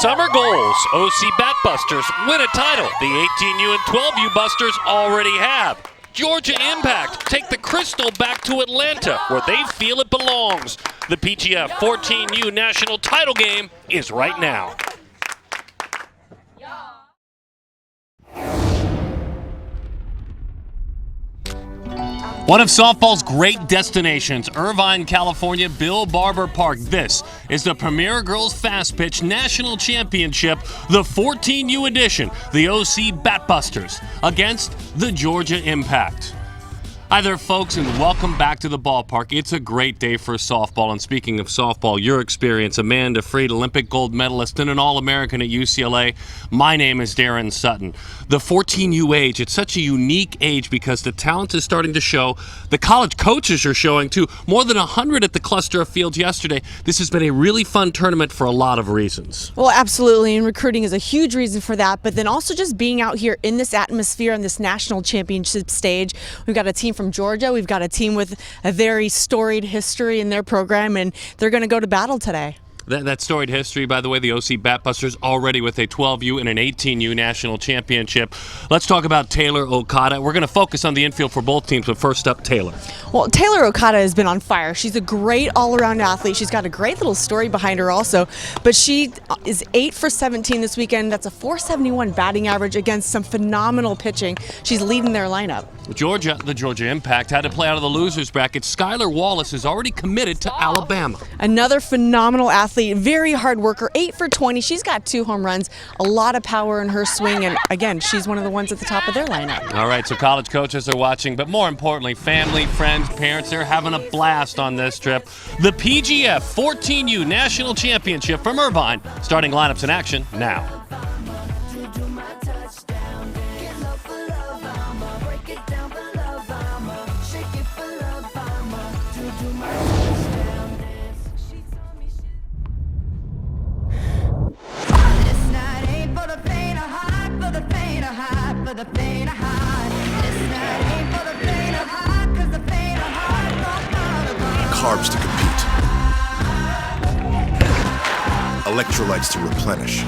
Summer goals. OC Batbusters win a title. The 18U and 12U Busters already have. Georgia Impact take the Crystal back to Atlanta, where they feel it belongs. The PGF 14U national title game is right now. One of softball's great destinations, Irvine, California, Bill Barber Park. This is the Premier Girls Fast Pitch National Championship, the 14U edition, the OC Batbusters against the Georgia Impact. Hi there, folks, and welcome back to the ballpark. It's a great day for softball, and speaking of softball, your experience, Amanda Freed, Olympic gold medalist and an All-American at UCLA. My name is Darren Sutton. The 14U age, it's such a unique age because the talent is starting to show. The college coaches are showing, too. More than 100 at the cluster of fields yesterday. This has been a really fun tournament for a lot of reasons. Well, absolutely, and recruiting is a huge reason for that, but then also just being out here in this atmosphere on this national championship stage. We've got a team from Georgia. We've got a team with a very storied history in their program, and they're going to go to battle today. That storied history, by the way, the OC Batbusters already with a 12U and an 18U national championship. Let's talk about Taylor Okada. We're going to focus on the infield for both teams, but first up, Taylor. Well, Taylor Okada has been on fire. She's a great all-around athlete. She's got a great little story behind her also, but she is 8 for 17 this weekend. That's a .471 batting average against some phenomenal pitching. She's leading their lineup. Georgia, the Georgia Impact, had to play out of the losers bracket. Skylar Wallace is already committed to Alabama. Another phenomenal athlete, very hard worker, 8 for 20. She's got 2 home runs, a lot of power in her swing, and again, she's one of the ones at the top of their lineup. All right, so college coaches are watching, but more importantly, family, friends, parents, they're having a blast on this trip. The PGF 14U National Championship from Irvine, starting lineups in action now. Carbs to compete, electrolytes to replenish,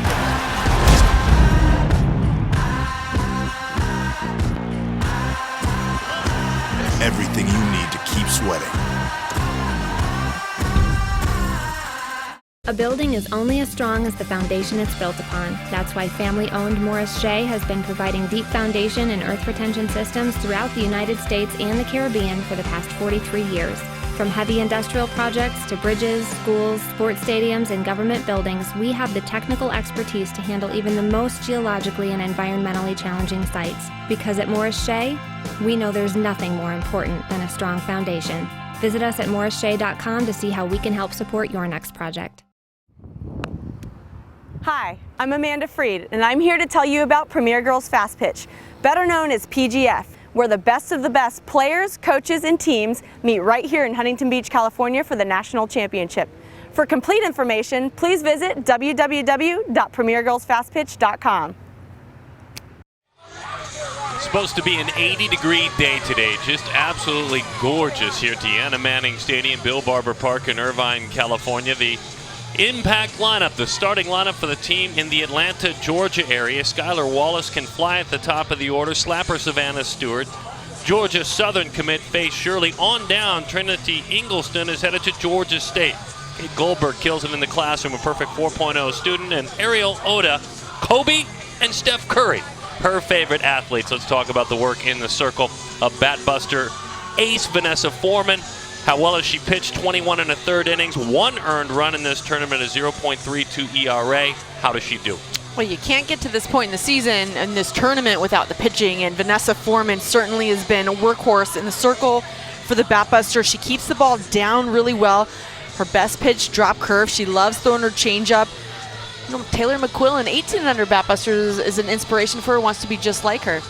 everything you need to keep sweating. A building is only as strong as the foundation it's built upon. That's why family-owned Morris Shea has been providing deep foundation and earth retention systems throughout the United States and the Caribbean for the past 43 years. From heavy industrial projects to bridges, schools, sports stadiums, and government buildings, we have the technical expertise to handle even the most geologically and environmentally challenging sites. Because at Morris Shea, we know there's nothing more important than a strong foundation. Visit us at morrisshea.com to see how we can help support your next project. Hi, I'm Amanda Freed, and I'm here to tell you about Premier Girls Fast Pitch, better known as PGF, where the best of the best players, coaches, and teams meet right here in Huntington Beach, California for the national championship. For complete information, please visit www.premiergirlsfastpitch.com. Supposed to be an 80-degree day today. Just absolutely gorgeous here at Deanna Manning Stadium, Bill Barber Park in Irvine, California. The Impact lineup, the starting lineup for the team in the Atlanta, Georgia area. Skylar Wallace can fly at the top of the order. Slapper Savannah Stewart. Georgia Southern commit Faye Shirley. On down, Trinity Ingleston is headed to Georgia State. Kate Goldberg kills it in the classroom, a perfect 4.0 student. And Ariel Oda, Kobe, and Steph Curry, her favorite athletes. Let's talk about the work in the circle of Batbuster ace Vanessa Foreman. How well has she pitched? 21 and a third innings, 1 earned run in this tournament, a 0.32 ERA. How does she do? Well, you can't get to this point in the season and this tournament without the pitching, and Vanessa Foreman certainly has been a workhorse in the circle for the Batbusters. She keeps the ball down really well. Her best pitch, drop curve. She loves throwing her changeup. You know, Taylor McQuillan, 18 and under Batbusters, is an inspiration for her, wants to be just like her.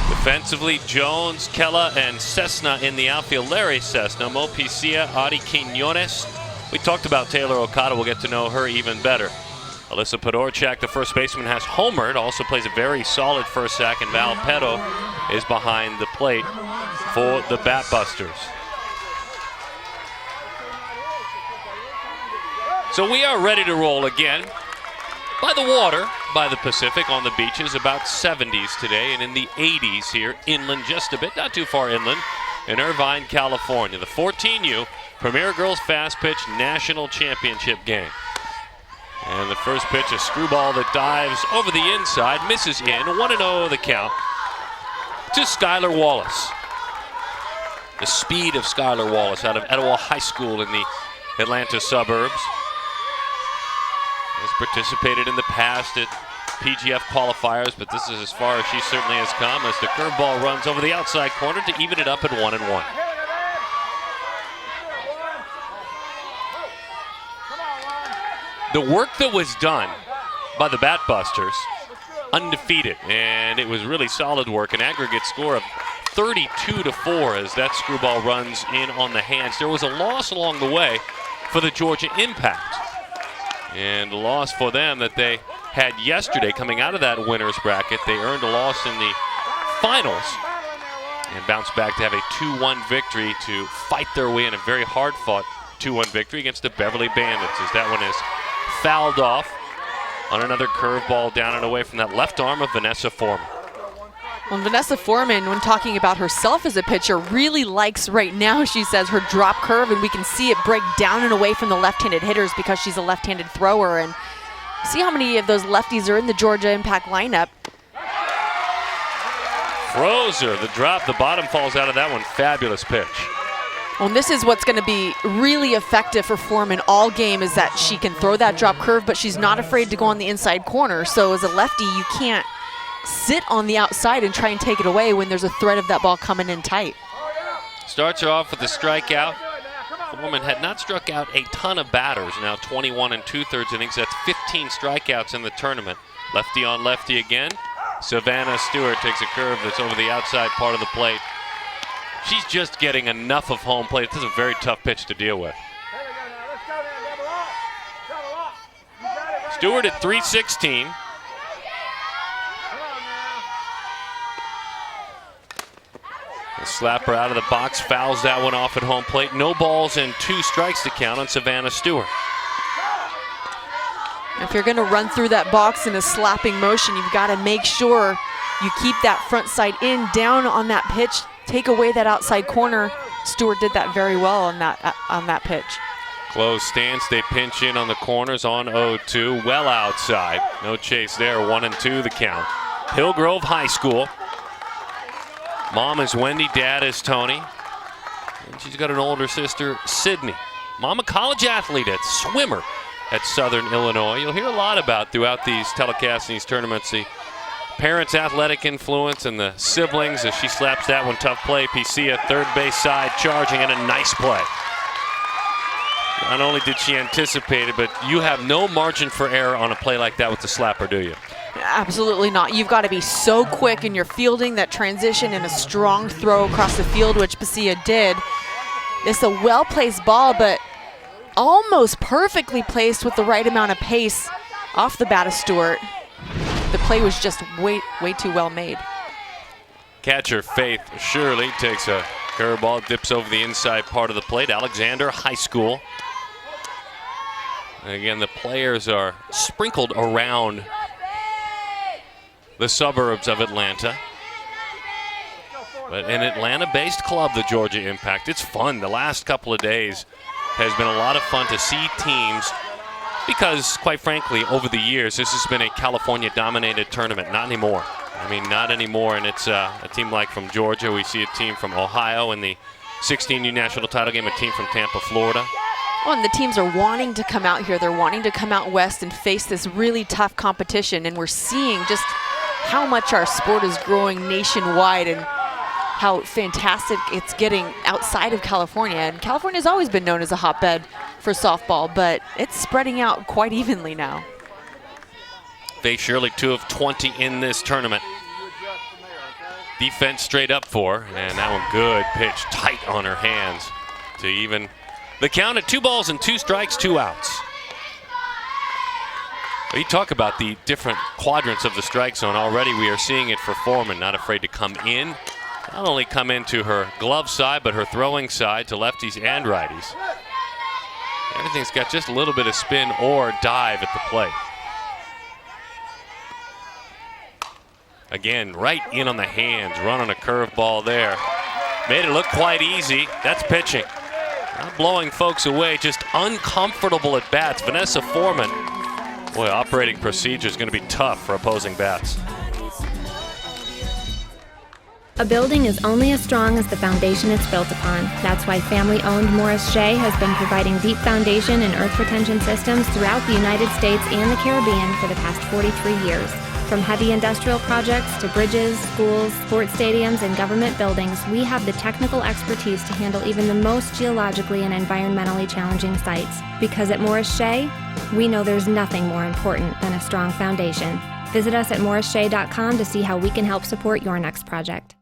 Defensively, Jones, Kella, and Cessna in the outfield. Larry Cessna, Mo Picia, Adi Quinones. We talked about Taylor Okada. We'll get to know her even better. Alyssa Podorchak, the first baseman, has homered. Also plays a very solid first sack, and Val Petto is behind the plate for the Batbusters. So we are ready to roll again. By the water, by the Pacific, on the beaches, about 70s today, and in the 80s here inland, just a bit, not too far inland, in Irvine, California. The 14U Premier Girls Fast Pitch National Championship game. And the first pitch, a screwball that dives over the inside, misses in, 1-0 the count to Skylar Wallace. The speed of Skylar Wallace out of Etowah High School in the Atlanta suburbs. Has participated in the past at PGF qualifiers, but this is as far as she certainly has come as the curveball runs over the outside corner to even it up at 1-1. The work that was done by the Batbusters, undefeated, and it was really solid work, an aggregate score of 32-4 as that screwball runs in on the hands. There was a loss along the way for the Georgia Impact. And a loss for them that they had yesterday coming out of that winner's bracket. They earned a loss in the finals and bounced back to have a 2-1 victory to fight their way in a very hard-fought 2-1 victory against the Beverly Bandits, as that one is fouled off on another curveball down and away from that left arm of Vanessa Foreman. Well, Vanessa Foreman, when talking about herself as a pitcher, really likes right now, she says, her drop curve, and we can see it break down and away from the left-handed hitters because she's a left-handed thrower. And see how many of those lefties are in the Georgia Impact lineup. Frozer, the drop, the bottom falls out of that one. Fabulous pitch. Well, and this is what's going to be really effective for Foreman all game, is that she can throw that drop curve, but she's not afraid to go on the inside corner. So as a lefty, you can't sit on the outside and try and take it away when there's a threat of that ball coming in tight. Starts her off with a strikeout. Foreman had not struck out a ton of batters, now 21 2/3 innings. That's 15 strikeouts in the tournament. Lefty on lefty again. Savannah Stewart takes a curve that's over the outside part of the plate. She's just getting enough of home plate. This is a very tough pitch to deal with. Stewart at 316. The slapper out of the box, fouls that one off at home plate. No balls and 2 strikes to count on Savannah Stewart. If you're going to run through that box in a slapping motion, you've got to make sure you keep that front side in, down on that pitch, take away that outside corner. Stewart did that very well on that pitch. Close stance, they pinch in on the corners on 0-2, well outside. No chase there, 1-2 the count. Hillgrove High School. Mom is Wendy, dad is Tony. And she's got an older sister, Sydney. Mom, a college athlete at swimmer at Southern Illinois. You'll hear a lot about throughout these telecasts and these tournaments, the parents' athletic influence and the siblings as she slaps that one. Tough play. Pisia, third base side, charging, and a nice play. Not only did she anticipate it, but you have no margin for error on a play like that with the slapper, do you? Absolutely not. You've got to be so quick in your fielding, that transition and a strong throw across the field, which Pisia did. It's a well-placed ball, but almost perfectly placed with the right amount of pace off the bat of Stewart. The play was just way too well made. Catcher Faith Shirley takes a curveball, dips over the inside part of the plate. Alexander High School. And again, the players are sprinkled around the suburbs of Atlanta. But an Atlanta-based club, the Georgia Impact. It's fun. The last couple of days has been a lot of fun to see teams, because, quite frankly, over the years, this has been a California-dominated tournament. Not anymore. I mean, not anymore. And it's a team like from Georgia. We see a team from Ohio in the 16U national title game, a team from Tampa, Florida. Well, and the teams are wanting to come out here. They're wanting to come out west and face this really tough competition. And we're seeing just how much our sport is growing nationwide and how fantastic it's getting outside of California. And California's always been known as a hotbed for softball, but it's spreading out quite evenly now. Faith Shirley, 2 of 20 in this tournament. Defense straight up for her, and that one good pitch, tight on her hands to even the count at 2 balls and 2 strikes, 2 outs. Well, you talk about the different quadrants of the strike zone. Already we are seeing it for Foreman, not afraid to come in. Not only come into her glove side, but her throwing side to lefties and righties. Everything's got just a little bit of spin or dive at the plate. Again, right in on the hands, running a curveball there. Made it look quite easy. That's pitching. Not blowing folks away, just uncomfortable at bats. Vanessa Foreman, boy, operating procedure is going to be tough for opposing bats. A building is only as strong as the foundation it's built upon. That's why family-owned Morris Shea has been providing deep foundation and earth retention systems throughout the United States and the Caribbean for the past 43 years. From heavy industrial projects to bridges, schools, sports stadiums, and government buildings, we have the technical expertise to handle even the most geologically and environmentally challenging sites. Because at Morris Shea, we know there's nothing more important than a strong foundation. Visit us at morrisshea.com to see how we can help support your next project.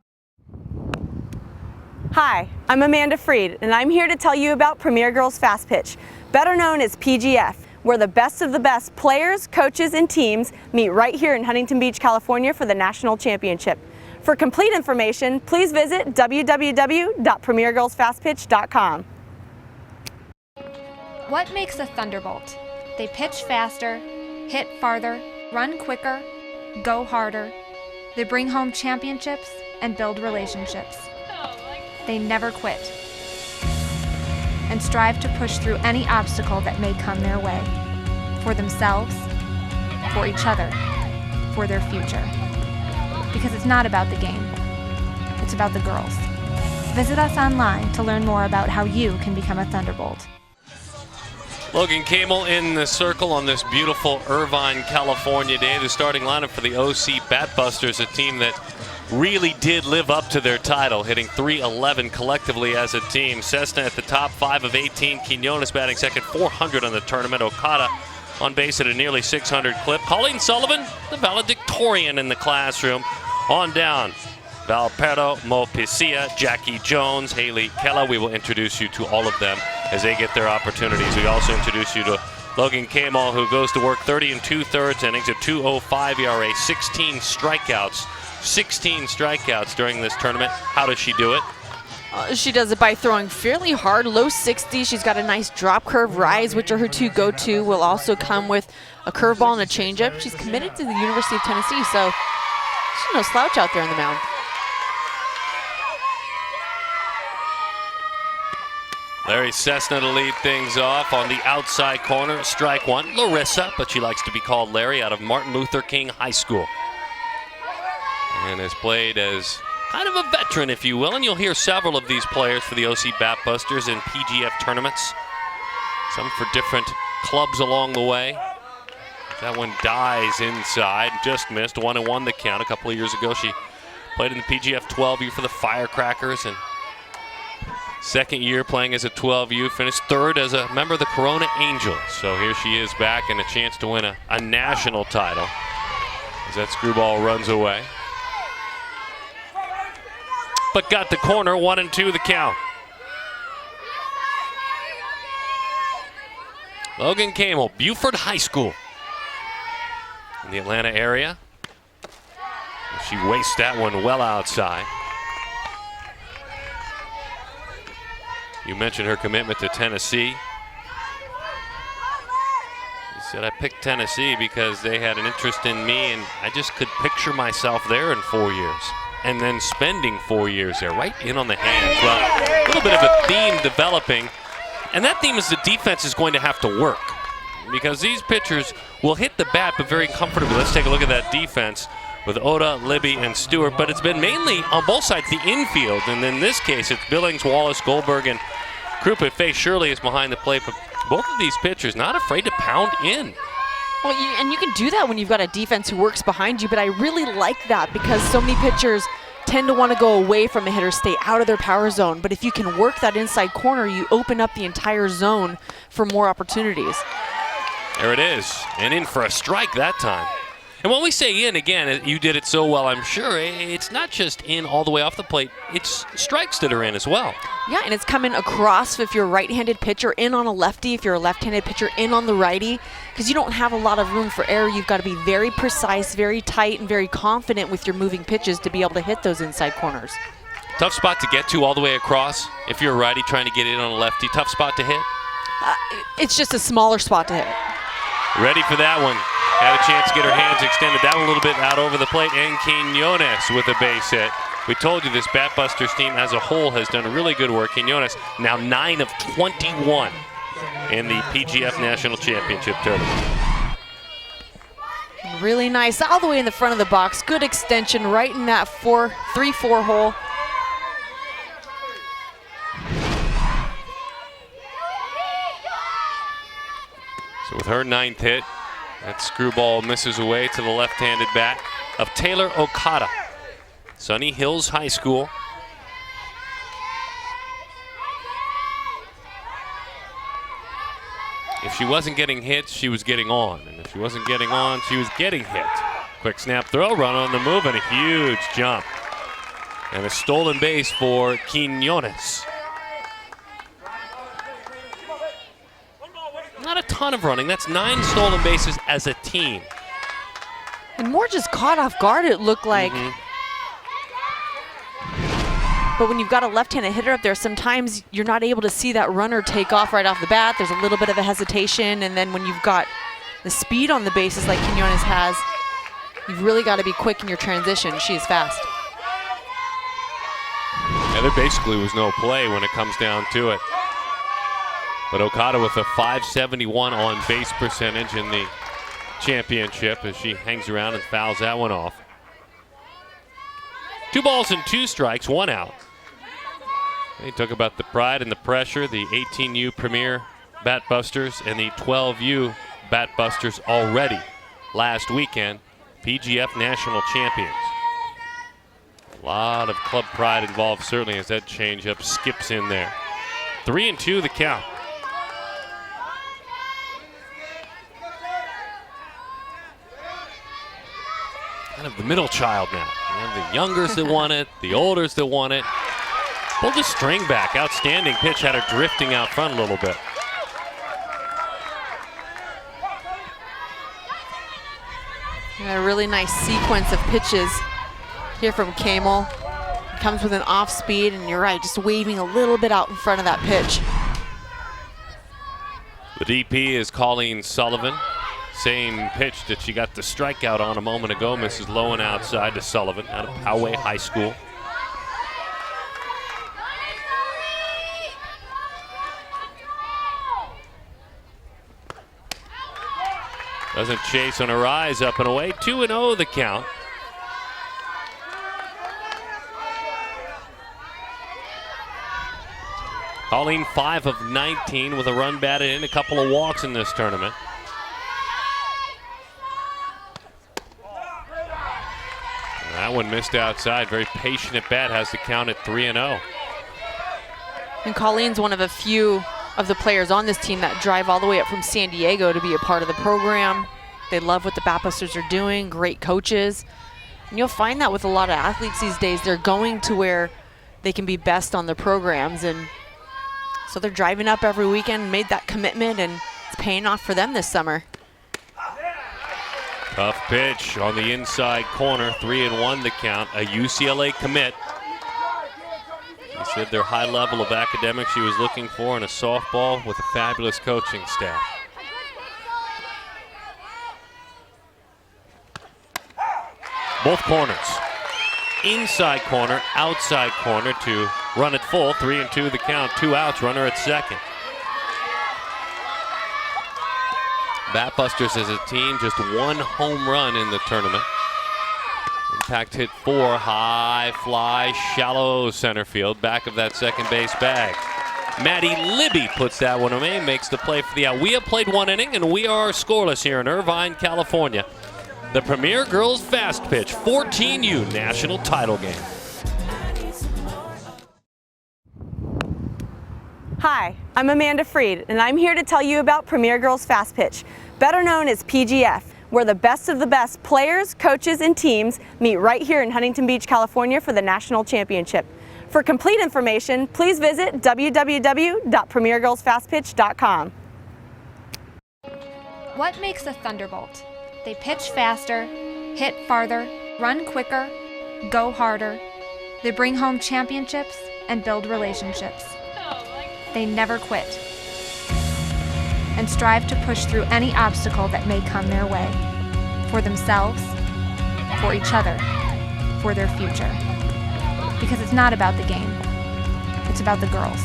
Hi, I'm Amanda Freed, and I'm here to tell you about Premier Girls Fast Pitch, better known as PGF, where the best of the best players, coaches, and teams meet right here in Huntington Beach, California for the National Championship. For complete information, please visit www.premiergirlsfastpitch.com. What makes a Thunderbolt? They pitch faster, hit farther, run quicker, go harder. They bring home championships and build relationships. They never quit and strive to push through any obstacle that may come their way, for themselves, for each other, for their future. Because it's not about the game, it's about the girls. Visit us online to learn more about how you can become a Thunderbolt. Logan Camel in the circle on this beautiful Irvine, California day. The starting lineup for the OC Batbusters, a team that really did live up to their title, hitting .311 collectively as a team. Cessna at the top, 5 of 18. Quinones batting second, 400 on the tournament. Okada on base at a nearly 600 clip. Colleen Sullivan, the valedictorian in the classroom. On down, Valperdo, Mo Pisia, Jackie Jones, Haley Kella. We will introduce you to all of them as they get their opportunities. We also introduce you to Logan Camel, who goes to work 30 2/3 innings, a 2.05 ERA, 16 strikeouts. 16 strikeouts during this tournament. How does she do it? She does it by throwing fairly hard, low 60s. She's got a nice drop curve rise, which are her two go-to. Will also come with a curveball and a changeup. She's committed to the University of Tennessee, so she's no slouch out there on the mound. Larry Cessna to lead things off on the outside corner. Strike one, Larissa, but she likes to be called Larry, out of Martin Luther King High School. And has played as kind of a veteran, if you will. And you'll hear several of these players for the OC Batbusters in PGF tournaments. Some for different clubs along the way. That one dies inside, just missed. 1-1 the count. A couple of years ago, she played in the PGF 12U for the Firecrackers. And second year playing as a 12U, finished third as a member of the Corona Angels. So here she is back and a chance to win a national title as that screwball runs away. But got the corner, 1-2 the count. Logan Camel, Buford High School in the Atlanta area. She wastes that one well outside. You mentioned her commitment to Tennessee. She said, I picked Tennessee because they had an interest in me and I just could picture myself there in 4 years. And then spending 4 years there, right in on the hands. Well, a little bit of a theme developing. And that theme is the defense is going to have to work. Because these pitchers will hit the bat, but very comfortably. Let's take a look at that defense with Oda, Libby, and Stewart. But it's been mainly on both sides, the infield. And in this case, it's Billings, Wallace, Goldberg, and Krupa. Faye Shirley is behind the plate. But both of these pitchers not afraid to pound in. Well, and you can do that when you've got a defense who works behind you, but I really like that because so many pitchers tend to want to go away from a hitter, stay out of their power zone. But if you can work that inside corner, you open up the entire zone for more opportunities. There it is, and in for a strike that time. And when we say in, again, you did it so well, I'm sure, it's not just in all the way off the plate, it's strikes that are in as well. Yeah, and it's coming across if you're a right-handed pitcher, in on a lefty, if you're a left-handed pitcher, in on the righty, because you don't have a lot of room for error. You've got to be very precise, very tight, and very confident with your moving pitches to be able to hit those inside corners. Tough spot to get to all the way across. If you're a righty trying to get in on a lefty, tough spot to hit. it's just a smaller spot to hit. Ready for that one. Had a chance to get her hands extended. That one a little bit out over the plate. And Quinones with a base hit. We told you this Batbusters team as a whole has done really good work. Quinones now 9 of 21 in the PGF National Championship tournament. Really nice, all the way in the front of the box. Good extension right in that 3-4 hole. So with her 9th hit, that screwball misses away to the left-handed bat of Taylor Okada. Sunny Hills High School. If she wasn't getting hits, she was getting on. And if she wasn't getting on, she was getting hit. Quick snap throw, run on the move, and a huge jump. And a stolen base for Quinones. Not a ton of running. That's 9 stolen bases as a team. And more just caught off guard, it looked like. But when you've got a left-handed hitter up there, sometimes you're not able to see that runner take off right off the bat. There's a little bit of a hesitation, and then when you've got the speed on the bases like Quinones has, you've really got to be quick in your transition. She is fast. Yeah, there basically was no play when it comes down to it. But Okada with a .571 on base percentage in the championship as she hangs around and fouls that one off. 2 balls and 2 strikes, 1 out. They talk about the pride and the pressure, the 18U Premier Batbusters and the 12U Batbusters already last weekend, PGF National Champions. A lot of club pride involved, certainly, as that changeup skips in there. 3-2 the count. Kind of the middle child now. You have the youngers that want it, the olders that want it. Pulled the string back. Outstanding pitch. Had her drifting out front a little bit. A really nice sequence of pitches here from Kamel. Comes with an off speed, and you're right, just waving a little bit out in front of that pitch. The DP is Colleen Sullivan. Same pitch that she got the strikeout on a moment ago. Misses low and outside to Sullivan out of Poway High School. Doesn't chase on a rise, up and away. 2-0 the count. Colleen 5 of 19 with a run batted in, a couple of walks in this tournament. That one missed outside. Very patient at bat. Has the count at 3-0. And Colleen's one of a few of the players on this team that drive all the way up from San Diego to be a part of the program. They love what the Batbusters are doing. Great coaches. And you'll find that with a lot of athletes these days. They're going to where they can be best on their programs. And so they're driving up every weekend, made that commitment, and it's paying off for them this summer. Tough pitch on the inside corner, 3-1 the count. A UCLA commit. He said their high level of academics she was looking for in a softball with a fabulous coaching staff. Both corners. Inside corner, outside corner to run it full. 3-2 the count, 2 outs, runner at second. Batbusters as a team, just 1 home run in the tournament. Impact hit 4, high fly, shallow center field, back of that second base bag. Maddie Libby puts that one away, makes the play for the out. We have played 1 inning and we are scoreless here in Irvine, California. The Premier Girls Fast Pitch 14U National Title Game. Hi, I'm Amanda Freed, and I'm here to tell you about Premier Girls Fast Pitch, better known as PGF, where the best of the best players, coaches, and teams meet right here in Huntington Beach, California for the National Championship. For complete information, please visit www.premiergirlsfastpitch.com. What makes a Thunderbolt? They pitch faster, hit farther, run quicker, go harder. They bring home championships and build relationships. They never quit. and strive to push through any obstacle that may come their way. For themselves, for each other, for their future. Because it's not about the game, it's about the girls.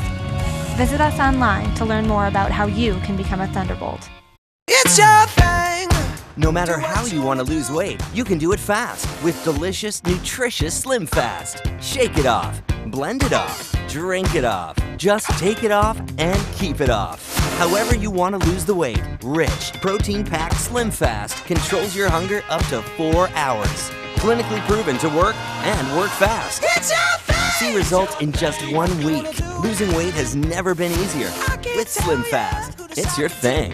Visit us online to learn more about how you can become a Thunderbolt. It's your thing! No matter how you want to lose weight, you can do it fast with delicious, nutritious Slim Fast. Shake it off, blend it off, drink it off. Just take it off and keep it off. However you want to lose the weight, rich, protein-packed Slim Fast controls your hunger up to 4 hours. Clinically proven to work and work fast. It's your thing! See results in just 1 week. Losing weight has never been easier. With Slim Fast, it's your thing.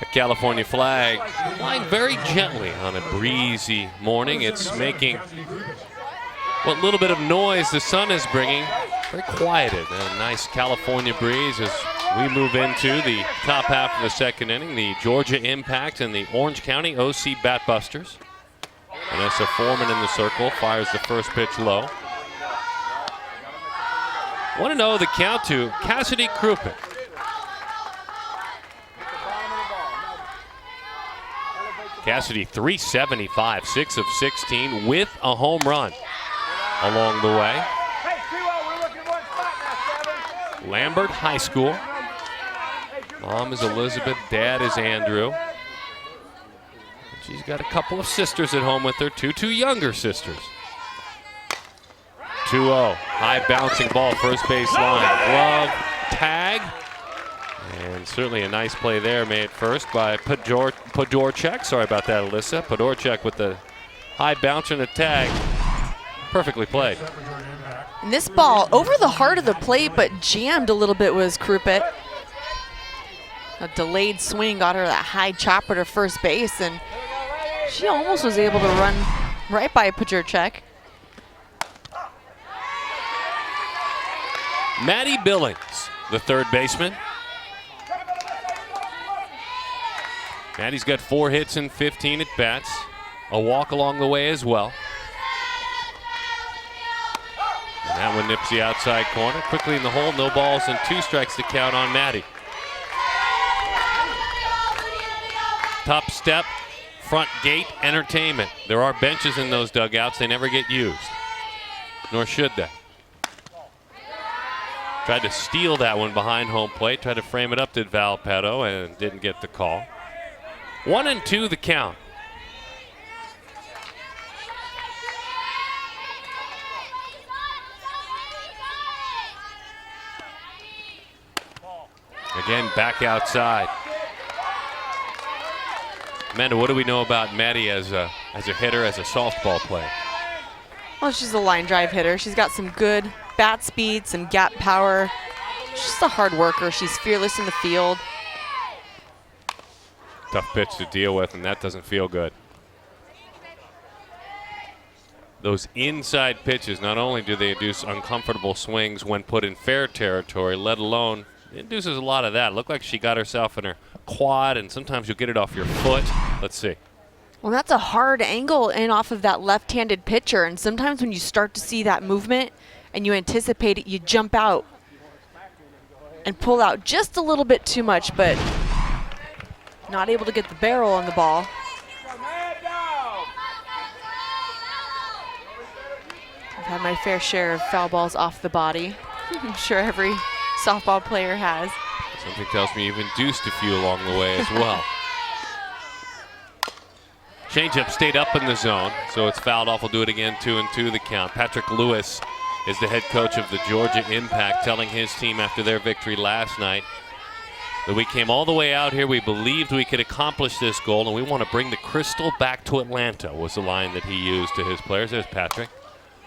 A California flag flying very gently on a breezy morning. It's making what little bit of noise the sun is bringing very quieted. A nice California breeze as we move into the top half of the second inning. The Georgia Impact and the Orange County OC Batbusters. Vanessa Foreman in the circle fires the first pitch low. 1-0 the count to Cassidy Krupik. Cassidy 375, 6 of 16 with a home run along the way. Lambert High School. Mom is Elizabeth, dad is Andrew. She's got a couple of sisters at home with her, two younger sisters. 2-0, high bouncing ball, first base line. Glove, tag. And certainly a nice play there made first by Podorchek. Sorry about that, Alyssa. Podorchek with the high bouncer and a tag. Perfectly played. And this ball over the heart of the plate, but jammed a little bit was Krupik. A delayed swing got her that high chopper to first base, and she almost was able to run right by Podorchek. Maddie Billings, the third baseman. Maddie's got 4 hits and 15 at-bats. A walk along the way as well. And that one nips the outside corner. Quickly in the hole, no balls and 2 strikes to count on Maddie. Top step, front gate, entertainment. There are benches in those dugouts. They never get used, nor should they. Tried to steal that one behind home plate. Tried to frame it up to Valpedo and didn't get the call. 1-2 the count. Again, back outside. Amanda, what do we know about Maddie as a hitter, as a softball player? Well, she's a line drive hitter. She's got some good bat speed, some gap power. She's just a hard worker. She's fearless in the field. Tough pitch to deal with, and that doesn't feel good. Those inside pitches, not only do they induce uncomfortable swings when put in fair territory, let alone it induces a lot of that. Looked like she got herself in her quad, and sometimes you'll get it off your foot. Let's see. Well, that's a hard angle in off of that left-handed pitcher, and sometimes when you start to see that movement and you anticipate it, you jump out and pull out just a little bit too much, but not able to get the barrel on the ball. I've had my fair share of foul balls off the body. I'm sure every softball player has. Something tells me you've induced a few along the way as well. Changeup stayed up in the zone, so it's fouled off. We'll do it again, 2-2 the count. Patrick Lewis is the head coach of the Georgia Impact, telling his team after their victory last night that we came all the way out here. We believed we could accomplish this goal, and we want to bring the crystal back to Atlanta, was the line that he used to his players. There's Patrick.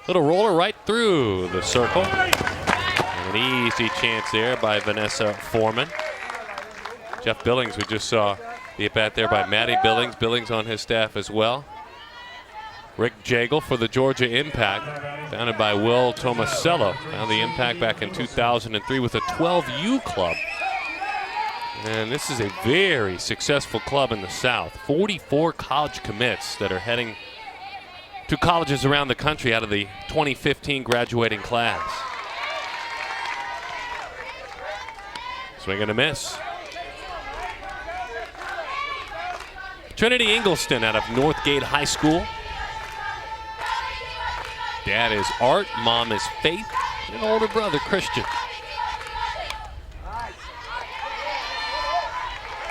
Little roller right through the circle. And an easy chance there by Vanessa Foreman. Jeff Billings, we just saw the at-bat there by Maddie Billings. Billings on his staff as well. Rick Jagel for the Georgia Impact, founded by Will Tomasello. Found the Impact back in 2003 with a 12U club. And this is a very successful club in the South. 44 college commits that are heading to colleges around the country out of the 2015 graduating class. Swing and a miss. Trinity Ingelston out of Northgate High School. Dad is Art, mom is Faith, and an older brother, Christian.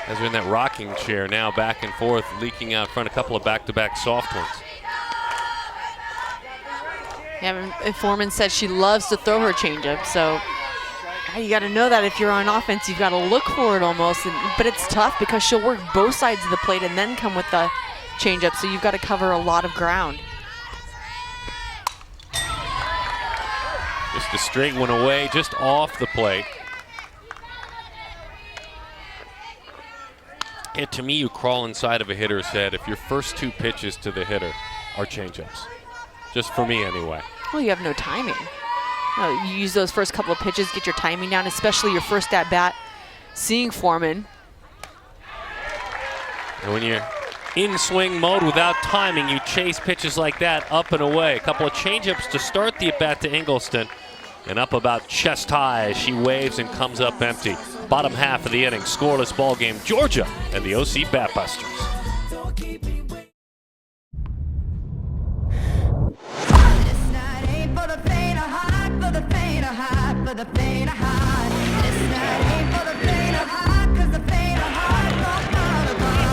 As we're in that rocking chair now, back and forth, leaking out front, a couple of back-to-back soft ones. Yeah, and Foreman said she loves to throw her changeup, so you got to know that if you're on offense, you've got to look for it almost. But it's tough because she'll work both sides of the plate and then come with the changeup, so you've got to cover a lot of ground. Just a straight one away, just off the plate. And to me, you crawl inside of a hitter's head if your first two pitches to the hitter are changeups. Just for me, anyway. Well, you have no timing. You use those first couple of pitches, get your timing down, especially your first at-bat, seeing Foreman. And when you're in swing mode without timing, you chase pitches like that up and away. A couple of changeups to start the at-bat to Ingelston. And up about chest high as she waves and comes up empty. Bottom half of the inning, scoreless ball game. Georgia and the OC Batbusters.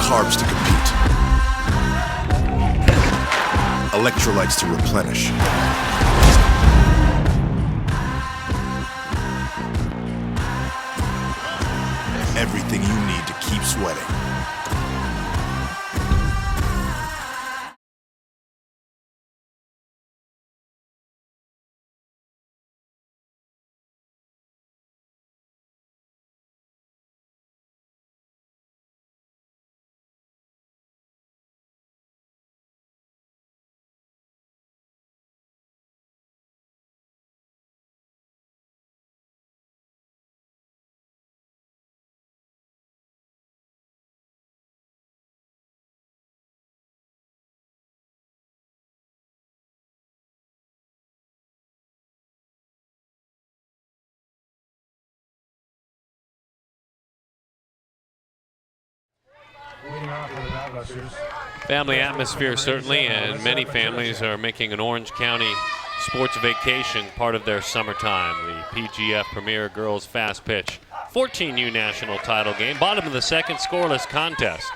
Carbs to compete. Electrolytes to replenish. Everything you need to keep sweating. Family atmosphere, certainly, and many families are making an Orange County sports vacation part of their summertime. The PGF Premier Girls Fast Pitch 14U national title game. Bottom of the second, scoreless contest.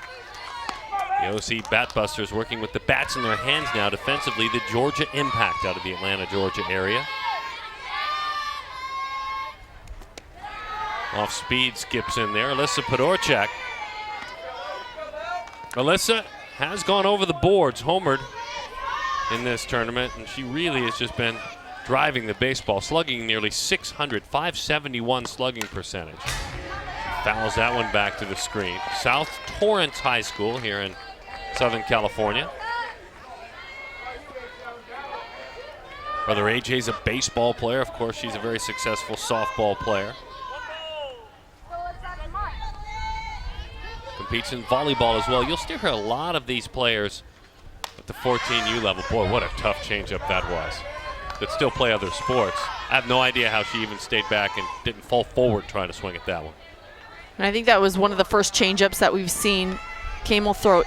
The OC Batbusters working with the bats in their hands now defensively. The Georgia Impact out of the Atlanta, Georgia area. Off speed, skips in there. Alyssa Podorchak. Alyssa has gone over the boards, homered in this tournament, and she really has just been driving the baseball, slugging nearly 600, 571 slugging percentage. Fouls that one back to the screen. South Torrance High School here in Southern California. Brother AJ's a baseball player. Of course, she's a very successful softball player. Competes in volleyball as well. You'll still hear a lot of these players at the 14U level. Boy, what a tough changeup that was. That still play other sports. I have no idea how she even stayed back and didn't fall forward trying to swing at that one. And I think that was one of the first changeups that we've seen Kamel throw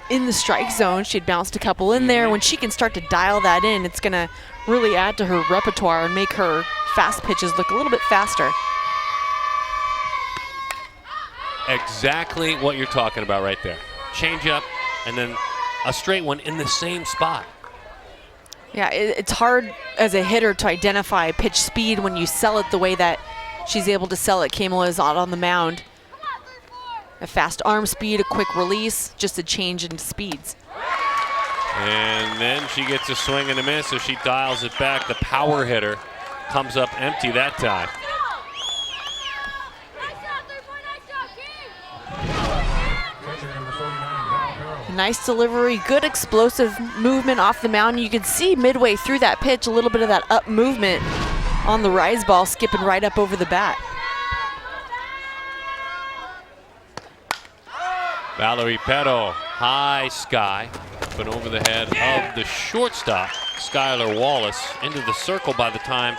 in the strike zone. She had bounced a couple in there. When she can start to dial that in, it's going to really add to her repertoire and make her fast pitches look a little bit faster. Exactly what you're talking about right there. Change up and then a straight one in the same spot. Yeah, it's hard as a hitter to identify pitch speed when you sell it the way that she's able to sell it. Kamel is out on the mound. A fast arm speed, a quick release, just a change in speeds. And then she gets a swing and a miss, so she dials it back. The power hitter comes up empty that time. Nice delivery, good explosive movement off the mound. You can see midway through that pitch a little bit of that up movement on the rise ball, skipping right up over the bat. Valerie Petto, high sky, but over the head of the shortstop, Skylar Wallace, into the circle by the time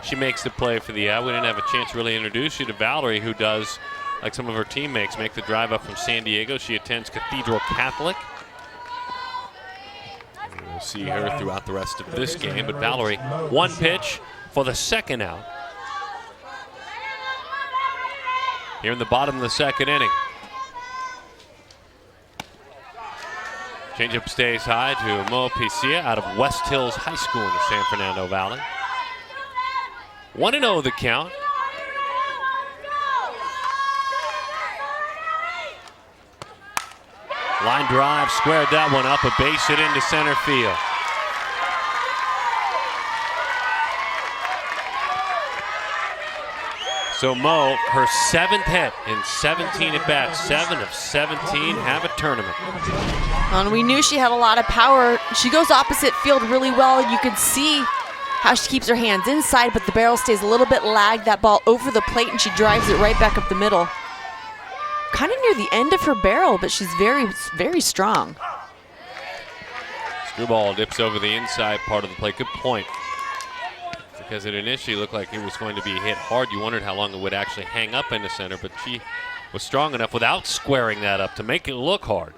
she makes the play for the out. We didn't have a chance to really introduce you to Valerie, who does, like some of her teammates, make the drive up from San Diego. She attends Cathedral Catholic. And we'll see her throughout the rest of this game. But Valerie, one pitch for the second out. Here in the bottom of the second inning. Changeup stays high to Mo Picia out of West Hills High School in the San Fernando Valley. 1-0 the count. Line drive, squared that one up, a base hit into center field. So Mo, her 7th hit in 17 at-bats, 7 of 17, have a tournament. And we knew she had a lot of power. She goes opposite field really well. You could see how she keeps her hands inside, but the barrel stays a little bit lagged. That ball over the plate, and she drives it right back up the middle. Kind of near the end of her barrel, but she's very, very strong. Screwball dips over the inside part of the plate. Good point. Because it initially looked like it was going to be hit hard. You wondered how long it would actually hang up in the center, but she was strong enough without squaring that up to make it look hard.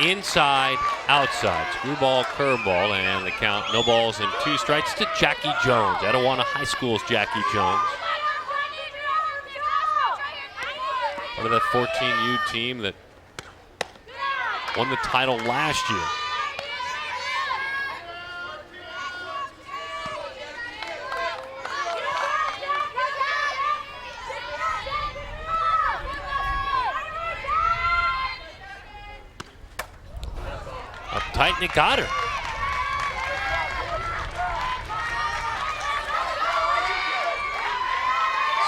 Inside, outside. Screwball, curveball, and the count. No balls and 2 strikes to Jackie Jones. Etowah High School's Jackie Jones. Part of that 14U team that won the title last year. Up tight, and it got her.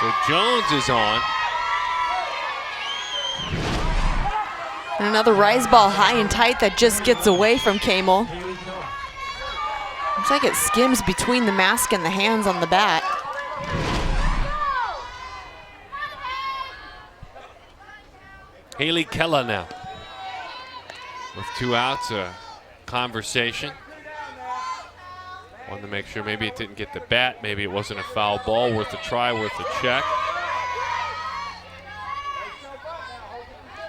So Jones is on. And another rise ball high and tight that just gets away from Kamel. Looks like it skims between the mask and the hands on the bat. Haley Kella now. With 2 outs, a conversation. Wanted to make sure maybe it didn't get the bat, maybe it wasn't a foul ball, worth a try, worth a check.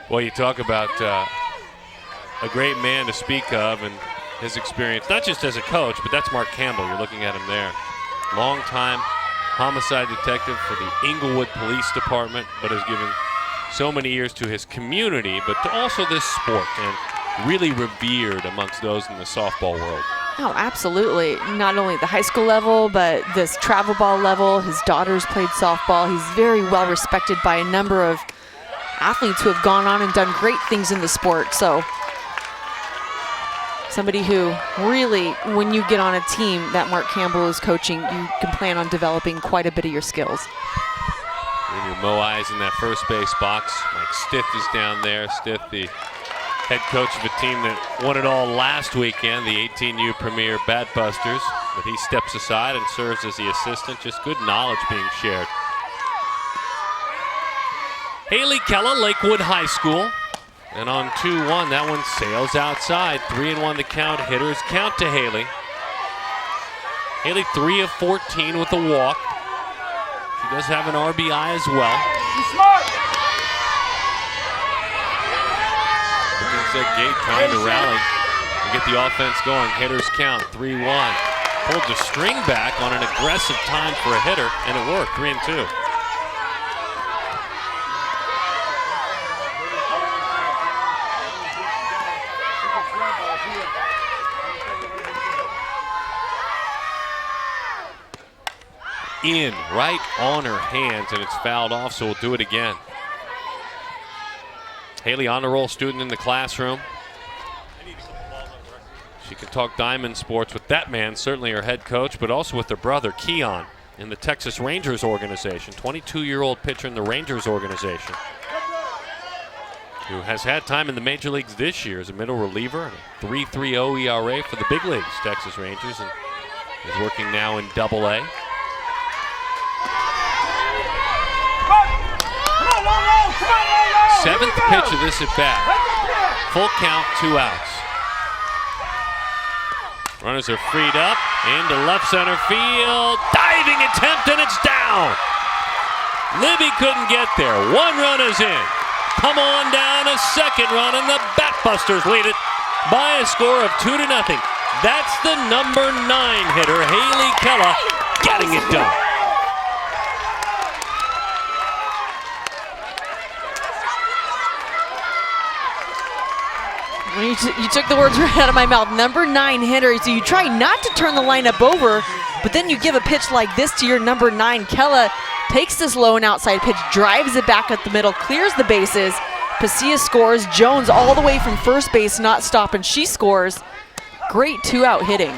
Well, you talk about a great man to speak of and his experience, not just as a coach, but that's Mark Campbell. You're looking at him there. Long-time homicide detective for the Inglewood Police Department, but has given so many years to his community, but to also this sport, and really revered amongst those in the softball world. Oh, absolutely. Not only at the high school level, but this travel ball level. His daughters played softball. He's very well respected by a number of athletes who have gone on and done great things in the sport. So somebody who really, when you get on a team that Mark Campbell is coaching, you can plan on developing quite a bit of your skills. And your Mo eyes in that first base box. Mike Stith is down there. Stith, the head coach of a team that won it all last weekend, the 18U Premier Batbusters. But he steps aside and serves as the assistant. Just good knowledge being shared. Haley Kella, Lakewood High School. And on 2-1, that one sails outside. 3-1 the count. Hitters count to Haley. Haley 3 of 14 with a walk. She does have an RBI as well. Against that gate, trying to rally and get the offense going. Hitters count 3-1. Pulled the string back on an aggressive time for a hitter, and it worked. 3-2. In, right on her hands, and it's fouled off, so we'll do it again. Haley, honor roll student in the classroom. She can talk diamond sports with that man, certainly her head coach, but also with her brother, Keon, in the Texas Rangers organization. 22-year-old pitcher in the Rangers organization, who has had time in the major leagues this year as a middle reliever, and a 3.30 ERA for the big leagues, Texas Rangers, and is working now in Double-A. Seventh pitch of this at bat. Full count, 2 outs. Runners are freed up. Into left center field. Diving attempt, and it's down. Libby couldn't get there. 1 run is in. Come on down, a second run, and the Batbusters lead it by a score of 2-0. That's the number 9 hitter, Haley Kella, getting it done. You took the words right out of my mouth. Number 9 hitter. So you try not to turn the lineup over, but then you give a pitch like this to your number 9. Kella takes this low and outside pitch, drives it back at the middle, clears the bases. Pacia scores. Jones all the way from first base, not stopping. She scores. Great 2-out hitting.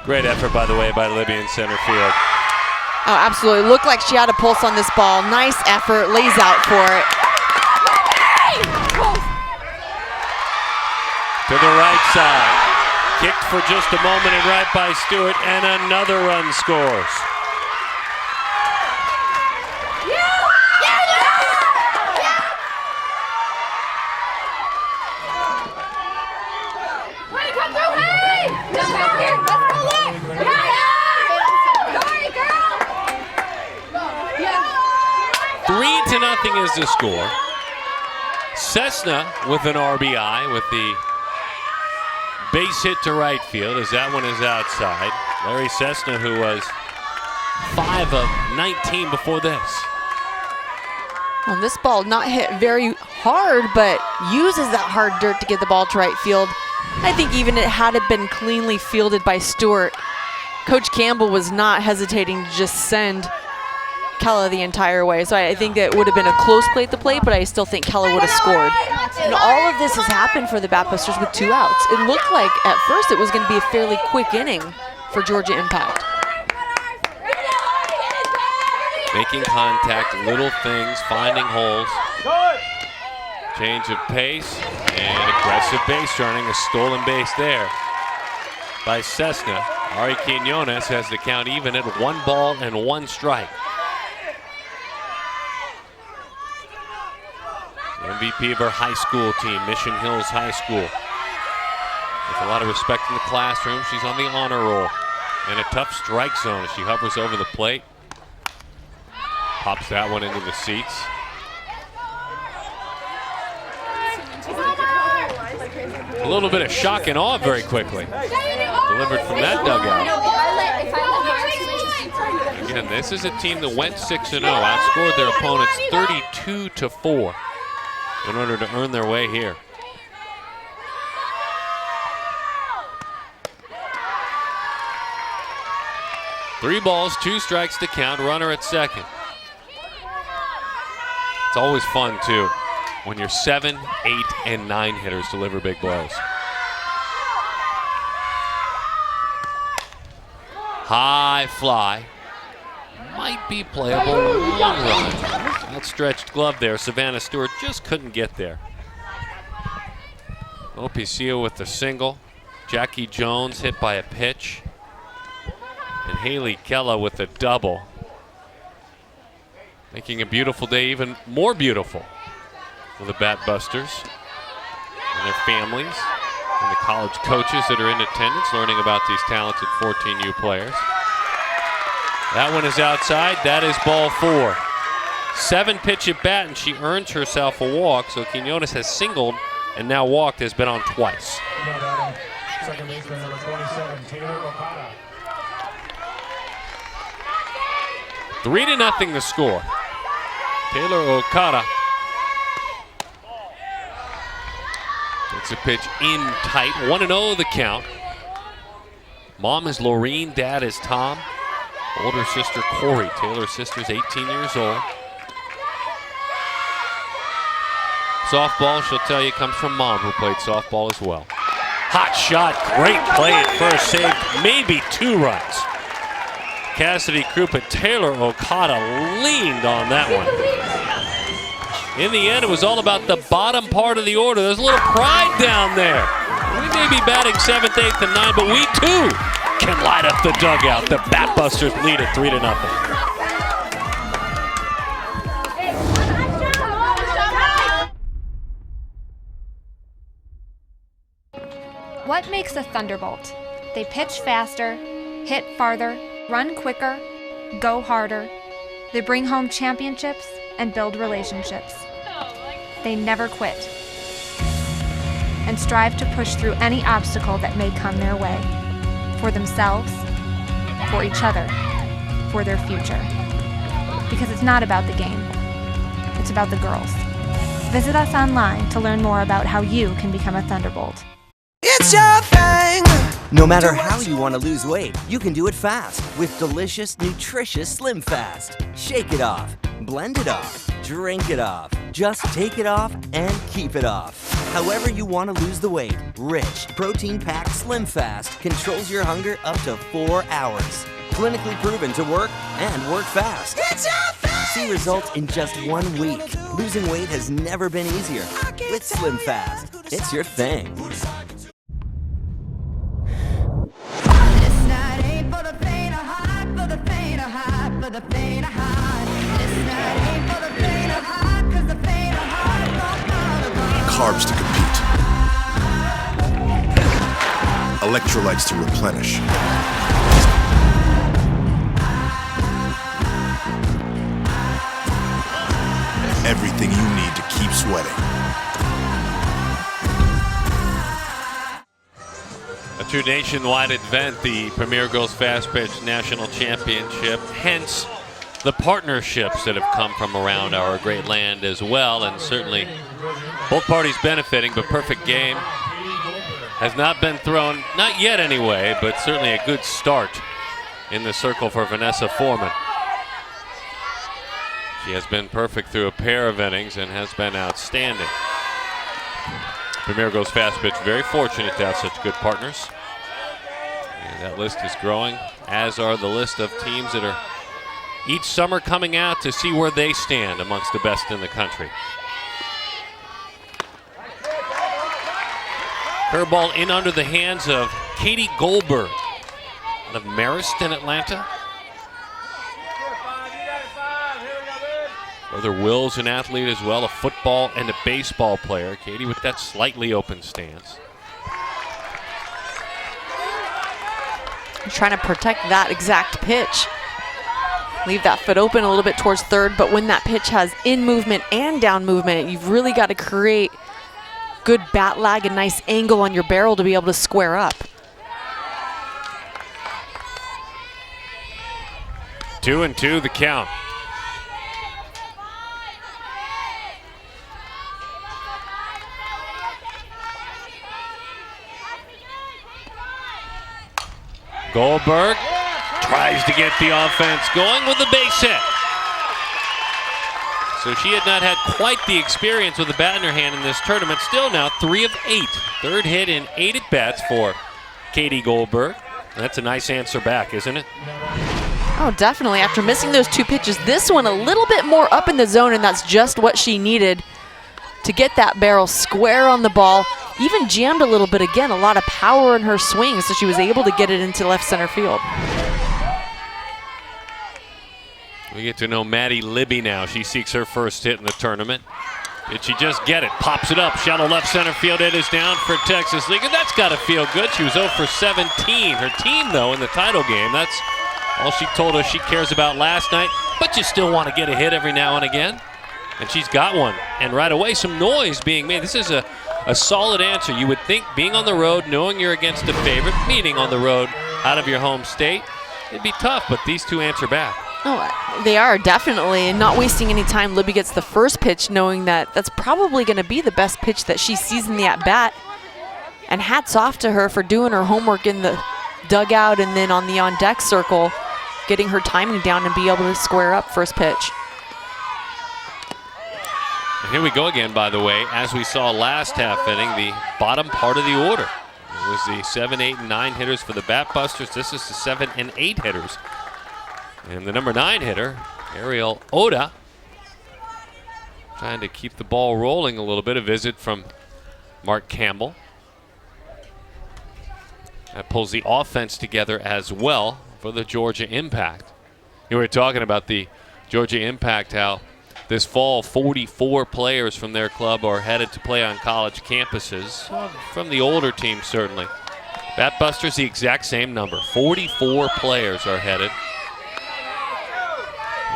Great effort, by the way, by Libby in center field. Oh, absolutely. Looked like she had a pulse on this ball. Nice effort. Lays out for it. To the right side. Kicked for just a moment and right by Stewart, and another run scores. Hey, come through, hey! Come back here, let's go left! Sorry, girl! 3-0 is the score. Cessna with an RBI with the base hit to right field as that one is outside. Larry Cessna, who was 5 of 19 before this. Well, this ball not hit very hard, but uses that hard dirt to get the ball to right field. I think even had it been cleanly fielded by Stewart, Coach Campbell was not hesitating to just send Kella the entire way. So I think that it would have been a close play at the plate, but I still think Kella would have scored. And all of this has happened for the Batbusters with 2 outs. It looked like at first it was going to be a fairly quick inning for Georgia Impact. Making contact, little things, finding holes. Change of pace and aggressive base running. A stolen base there by Cessna. Ari Quinones has the count even at 1 ball and 1 strike. MVP of her high school team, Mission Hills High School. With a lot of respect in the classroom, she's on the honor roll. And a tough strike zone as she hovers over the plate. Pops that one into the seats. A little bit of shock and awe very quickly. Delivered from that dugout. Again, this is a team that went 6-0, outscored their opponents 32-4 in order to earn their way here. Three balls, 2 strikes to count, runner at second. It's always fun, too, when your 7, 8, and 9 hitters deliver big blows. High fly. Might be playable. Long run. Outstretched glove there. Savannah Stewart just couldn't get there. Opicio with the single. Jackie Jones hit by a pitch. And Haley Kella with a double. Making a beautiful day even more beautiful for the Batbusters and their families and the college coaches that are in attendance learning about these talented 14U players. That one is outside. That is ball 4. 7 pitch at bat, and she earns herself a walk. So Quinones has singled and now walked, has been on twice. Second baseman number 27, Taylor Okada. 3-0 the score. Taylor Okada gets a pitch in tight. 1-0 the count. Mom is Laureen, dad is Tom. Older sister Corey. Taylor's sister's 18 years old. Softball, she'll tell you, comes from Mom, who played softball as well. Hot shot, great play at first, saved maybe 2 runs. Cassidy Krupa, Taylor Okada leaned on that one. In the end, it was all about the bottom part of the order. There's a little pride down there. We may be batting 7th, 8th, and 9th, but we too can light up the dugout. The Batbusters lead it 3-0. What makes a thunderbolt? They pitch faster, hit farther, run quicker, go harder. They bring home championships and build relationships. They never quit and strive to push through any obstacle that may come their way, for themselves, for each other, for their future. Because it's not about the game, it's about the girls. Visit us online to learn more about how you can become a Thunderbolt. It's your thing! No matter how you want to lose weight, you can do it fast with delicious, nutritious Slim Fast. Shake it off, blend it off, drink it off. Just take it off and keep it off. However you want to lose the weight, rich, protein-packed Slim Fast controls your hunger up to 4 hours. Clinically proven to work and work fast. It's your thing! See results in just 1 week. Losing weight has never been easier. With Slim Fast, it's your thing. Carbs to compete. Electrolytes to replenish. Everything you need to keep sweating. A true nationwide event, the Premier Girls Fast Pitch National Championship, hence the partnerships that have come from around our great land as well, and certainly both parties benefiting, but perfect game has not been thrown, not yet anyway, but certainly a good start in the circle for Vanessa Foreman. She has been perfect through a pair of innings and has been outstanding. Premier Girls Fast Pitch very fortunate to have such good partners. And that list is growing, as are the list of teams that are each summer coming out to see where they stand amongst the best in the country. Curveball in under the hands of Katie Goldberg out of Marist in Atlanta. Brother Will's an athlete as well, a football and a baseball player. Katie with that slightly open stance. Trying to protect that exact pitch. Leave that foot open a little bit towards third, but when that pitch has in movement and down movement, you've really got to create good bat lag and nice angle on your barrel to be able to square up. 2-2 the count. Goldberg tries to get the offense going with a base hit. So she had not had quite the experience with a bat in her hand in this tournament. Still now 3 of 8. Third hit in 8 at-bats for Katie Goldberg. That's a nice answer back, isn't it? Oh, definitely. After missing those 2 pitches, this one a little bit more up in the zone, and that's just what she needed to get that barrel square on the ball. Even jammed a little bit again, a lot of power in her swing, so she was able to get it into left center field. We get to know Maddie Libby now. She seeks her first hit in the tournament. Did she just get it? Pops it up, shallow left center field. It is down for Texas League, and that's got to feel good. She was 0 for 17. Her team, though, in the title game, that's all she told us she cares about last night, but you still want to get a hit every now and again. And she's got one. And right away, some noise being made. This is a solid answer. You would think being on the road, knowing you're against a favorite, meaning on the road out of your home state, it'd be tough, but these two answer back. Oh, they are, definitely. And not wasting any time, Libby gets the first pitch knowing that that's probably going to be the best pitch that she sees in the at-bat. And hats off to her for doing her homework in the dugout and then on the on-deck circle, getting her timing down and be able to square up first pitch. And here we go again, by the way, as we saw last half inning, the bottom part of the order. It was the 7, 8, and 9 hitters for the Batbusters. This is the 7 and 8 hitters. And the number 9 hitter, Ariel Oda, trying to keep the ball rolling a little bit. A visit from Mark Campbell. That pulls the offense together as well for the Georgia Impact. You were talking about the Georgia Impact, how This fall, 44 players from their club are headed to play on college campuses, from the older teams certainly. Batbusters, the exact same number. 44 players are headed.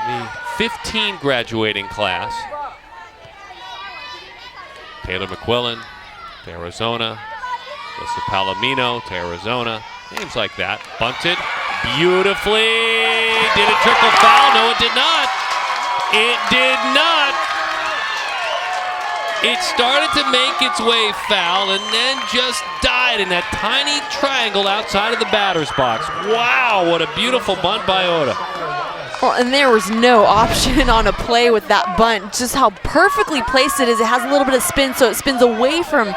The 15 graduating class. Taylor McQuillan to Arizona. Alyssa Palomino to Arizona. Names like that. Bunted beautifully. Did it trickle foul? No, it did not. It did not. It started to make its way foul and then just died in that tiny triangle outside of the batter's box. Wow, what a beautiful bunt by Oda. Well, and there was no option on a play with that bunt. Just how perfectly placed it is. It has a little bit of spin, so it spins away from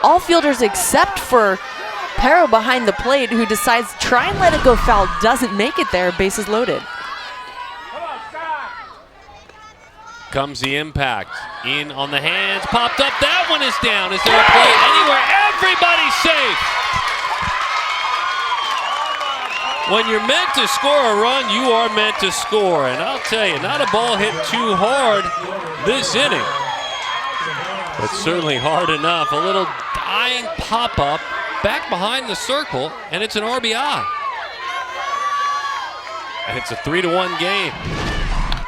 all fielders except for Pero behind the plate, who decides to try and let it go foul. Doesn't make it there. Bases loaded. Comes the impact. In on the hands. Popped up. That one is down. Is there a play anywhere? Everybody's safe. When you're meant to score a run, you are meant to score. And I'll tell you, not a ball hit too hard this inning. But certainly hard enough. A little dying pop-up back behind the circle, and it's an RBI. And it's a 3-1 game.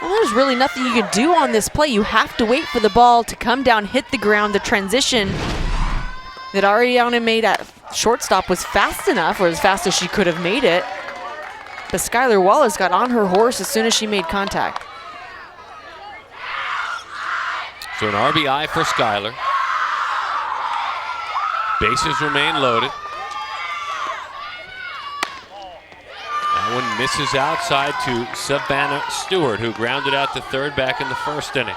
Well, there's really nothing you can do on this play. You have to wait for the ball to come down, hit the ground. The transition that Ariana made at shortstop was fast enough, or as fast as she could have made it. But Skylar Wallace got on her horse as soon as she made contact. So an RBI for Skylar. Bases remain loaded. That one misses outside to Savannah Stewart, who grounded out to third back in the first inning.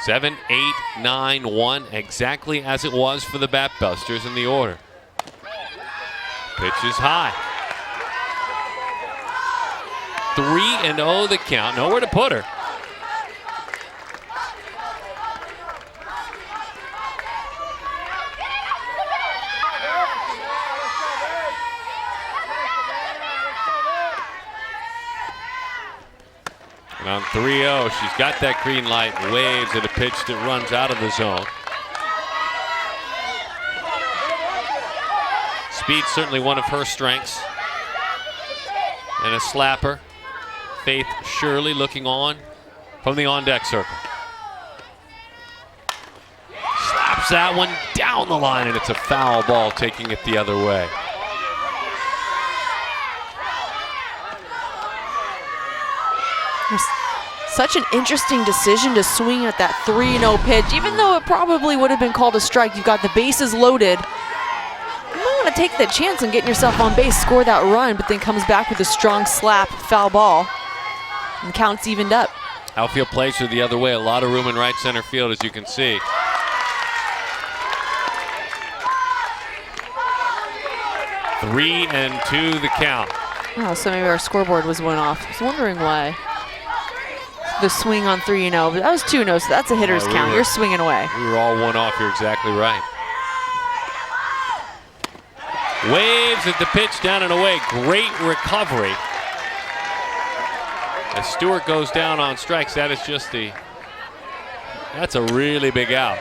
Seven, 8, 9, 1, exactly as it was for the Batbusters in the order. Pitch is high. 3-0 the count. Nowhere to put her. And on 3-0, she's got that green light, waves at a pitch that runs out of the zone. Speed certainly one of her strengths. And a slapper. Faith Shirley looking on from the on-deck circle. Slaps that one down the line, and it's a foul ball, taking it the other way. Such an interesting decision to swing at that 3-0 pitch. Even though it probably would have been called a strike, you've got the bases loaded. You might want to take that chance and get yourself on base, score that run, but then comes back with a strong slap, foul ball, and counts evened up. Outfield plays are the other way. A lot of room in right center field, as you can see. Three and 2 the count. Oh, so maybe our scoreboard was one off. I was wondering why. The swing on 3-0, but that was 2-0, so that's a hitter's count. You're swinging away. We were all one off. You're exactly right. Waves at the pitch, down and away. Great recovery. As Stewart goes down on strikes, that is just that's a really big out.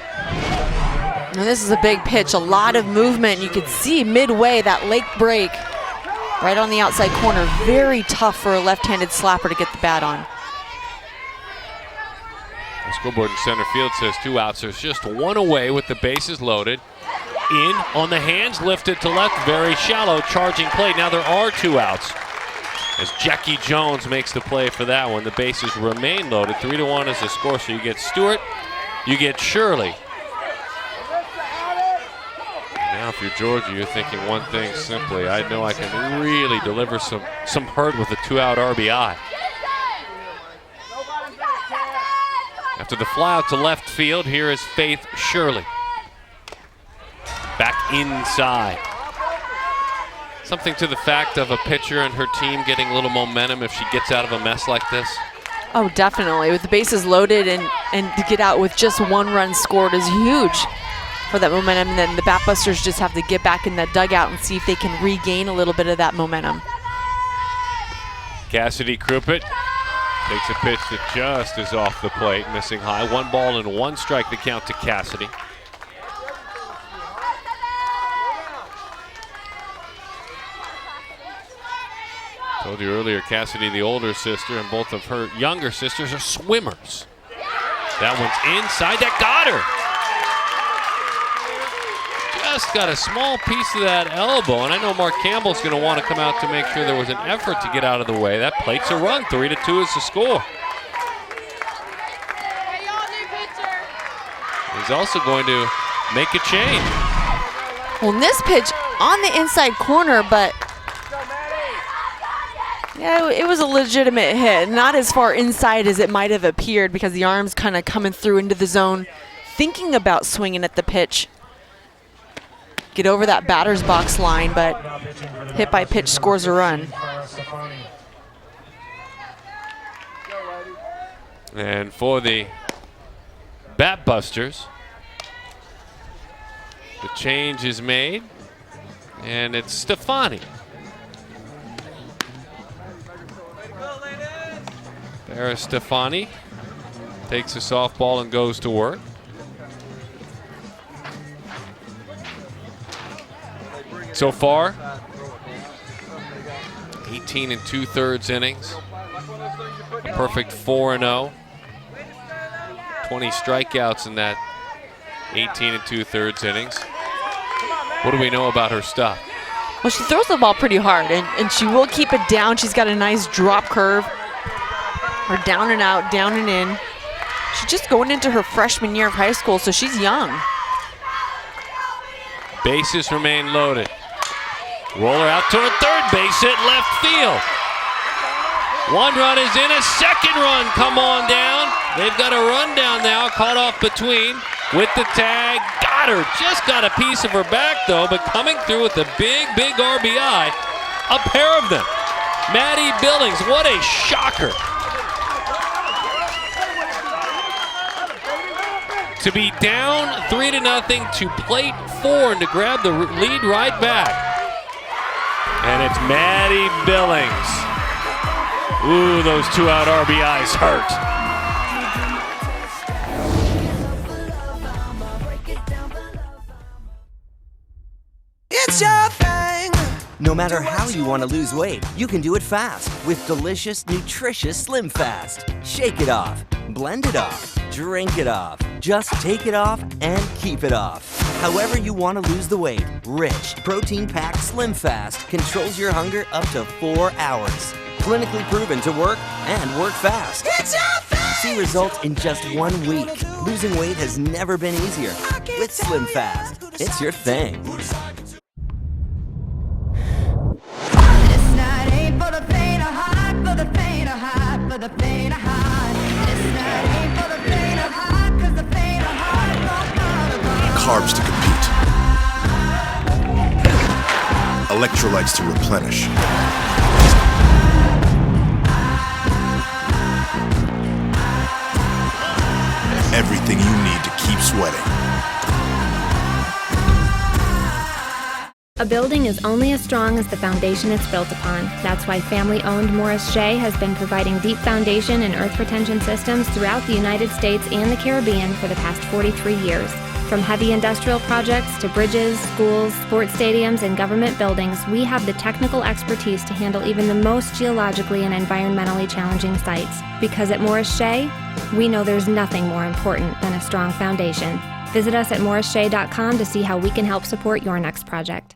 And this is a big pitch, a lot of movement. You could see midway that leg break right on the outside corner. Very tough for a left-handed slapper to get the bat on. The scoreboard in center field says 2 outs. There's just one away with the bases loaded. In on the hands, lifted to left, very shallow, charging play. Now there are 2 outs as Jackie Jones makes the play for that one. The bases remain loaded. 3-1 is the score. So you get Stewart, you get Shirley. Now if you're Georgia, you're thinking one thing simply. I know I can really deliver some hurt with a 2-out RBI. After the fly out to left field, here is Faith Shirley. Back inside. Something to the fact of a pitcher and her team getting a little momentum if she gets out of a mess like this? Oh, definitely. With the bases loaded and to get out with just 1 run scored is huge. for that momentum, and then the Batbusters just have to get back in that dugout and see if they can regain a little bit of that momentum. Cassidy Krupit takes a pitch that just is off the plate, missing high. 1 ball and 1 strike the count to Cassidy. Told you earlier, Cassidy, the older sister, and both of her younger sisters are swimmers. That one's inside, that got her. Just got a small piece of that elbow, and I know Mark Campbell's going to want to come out to make sure there was an effort to get out of the way. That plate's a run. 3-2 is the score. He's also going to make a change. Well, in this pitch on the inside corner, but yeah, it was a legitimate hit. Not as far inside as it might have appeared because the arm's kind of coming through into the zone, thinking about swinging at the pitch. Get over that batter's box line, but hit by pitch scores a run. And for the Batbusters, the change is made, and it's Stefani. There's Stefani, takes a softball and goes to work. So far, 18 2/3 innings, a perfect 4-0, 20 strikeouts in that 18 2/3 innings. What do we know about her stuff? Well, she throws the ball pretty hard, and she will keep it down. She's got a nice drop curve, or down and out, down and in. She's just going into her freshman year of high school, so she's young. Bases remain loaded. Roller out toward third base, hit left field. 1 run is in, a second run come on down. They've got a run down now, caught off between with the tag. Got her, just got a piece of her back though, but coming through with a big RBI, a pair of them. Maddie Billings, what a shocker. To be down 3-0 to plate 4 and to grab the lead right back. And it's Maddie Billings. Ooh, those 2-out RBIs hurt. It's your thing. No matter how you want to lose weight, you can do it fast with delicious, nutritious Slim Fast. Shake it off, blend it off, drink it off. Just take it off and keep it off. However you want to lose the weight, rich, protein-packed Slim Fast controls your hunger up to 4 hours. Clinically proven to work and work fast. It's your thing. See results in just 1 week. Losing weight has never been easier. With Slim Fast, it's your thing. Carbs to compete. Electrolytes to replenish. Everything you need to keep sweating. A building is only as strong as the foundation it's built upon. That's why family-owned Morris Shea has been providing deep foundation and earth retention systems throughout the United States and the Caribbean for the past 43 years. From heavy industrial projects to bridges, schools, sports stadiums, and government buildings, we have the technical expertise to handle even the most geologically and environmentally challenging sites. Because at Morris Shea, we know there's nothing more important than a strong foundation. Visit us at morrisshea.com to see how we can help support your next project.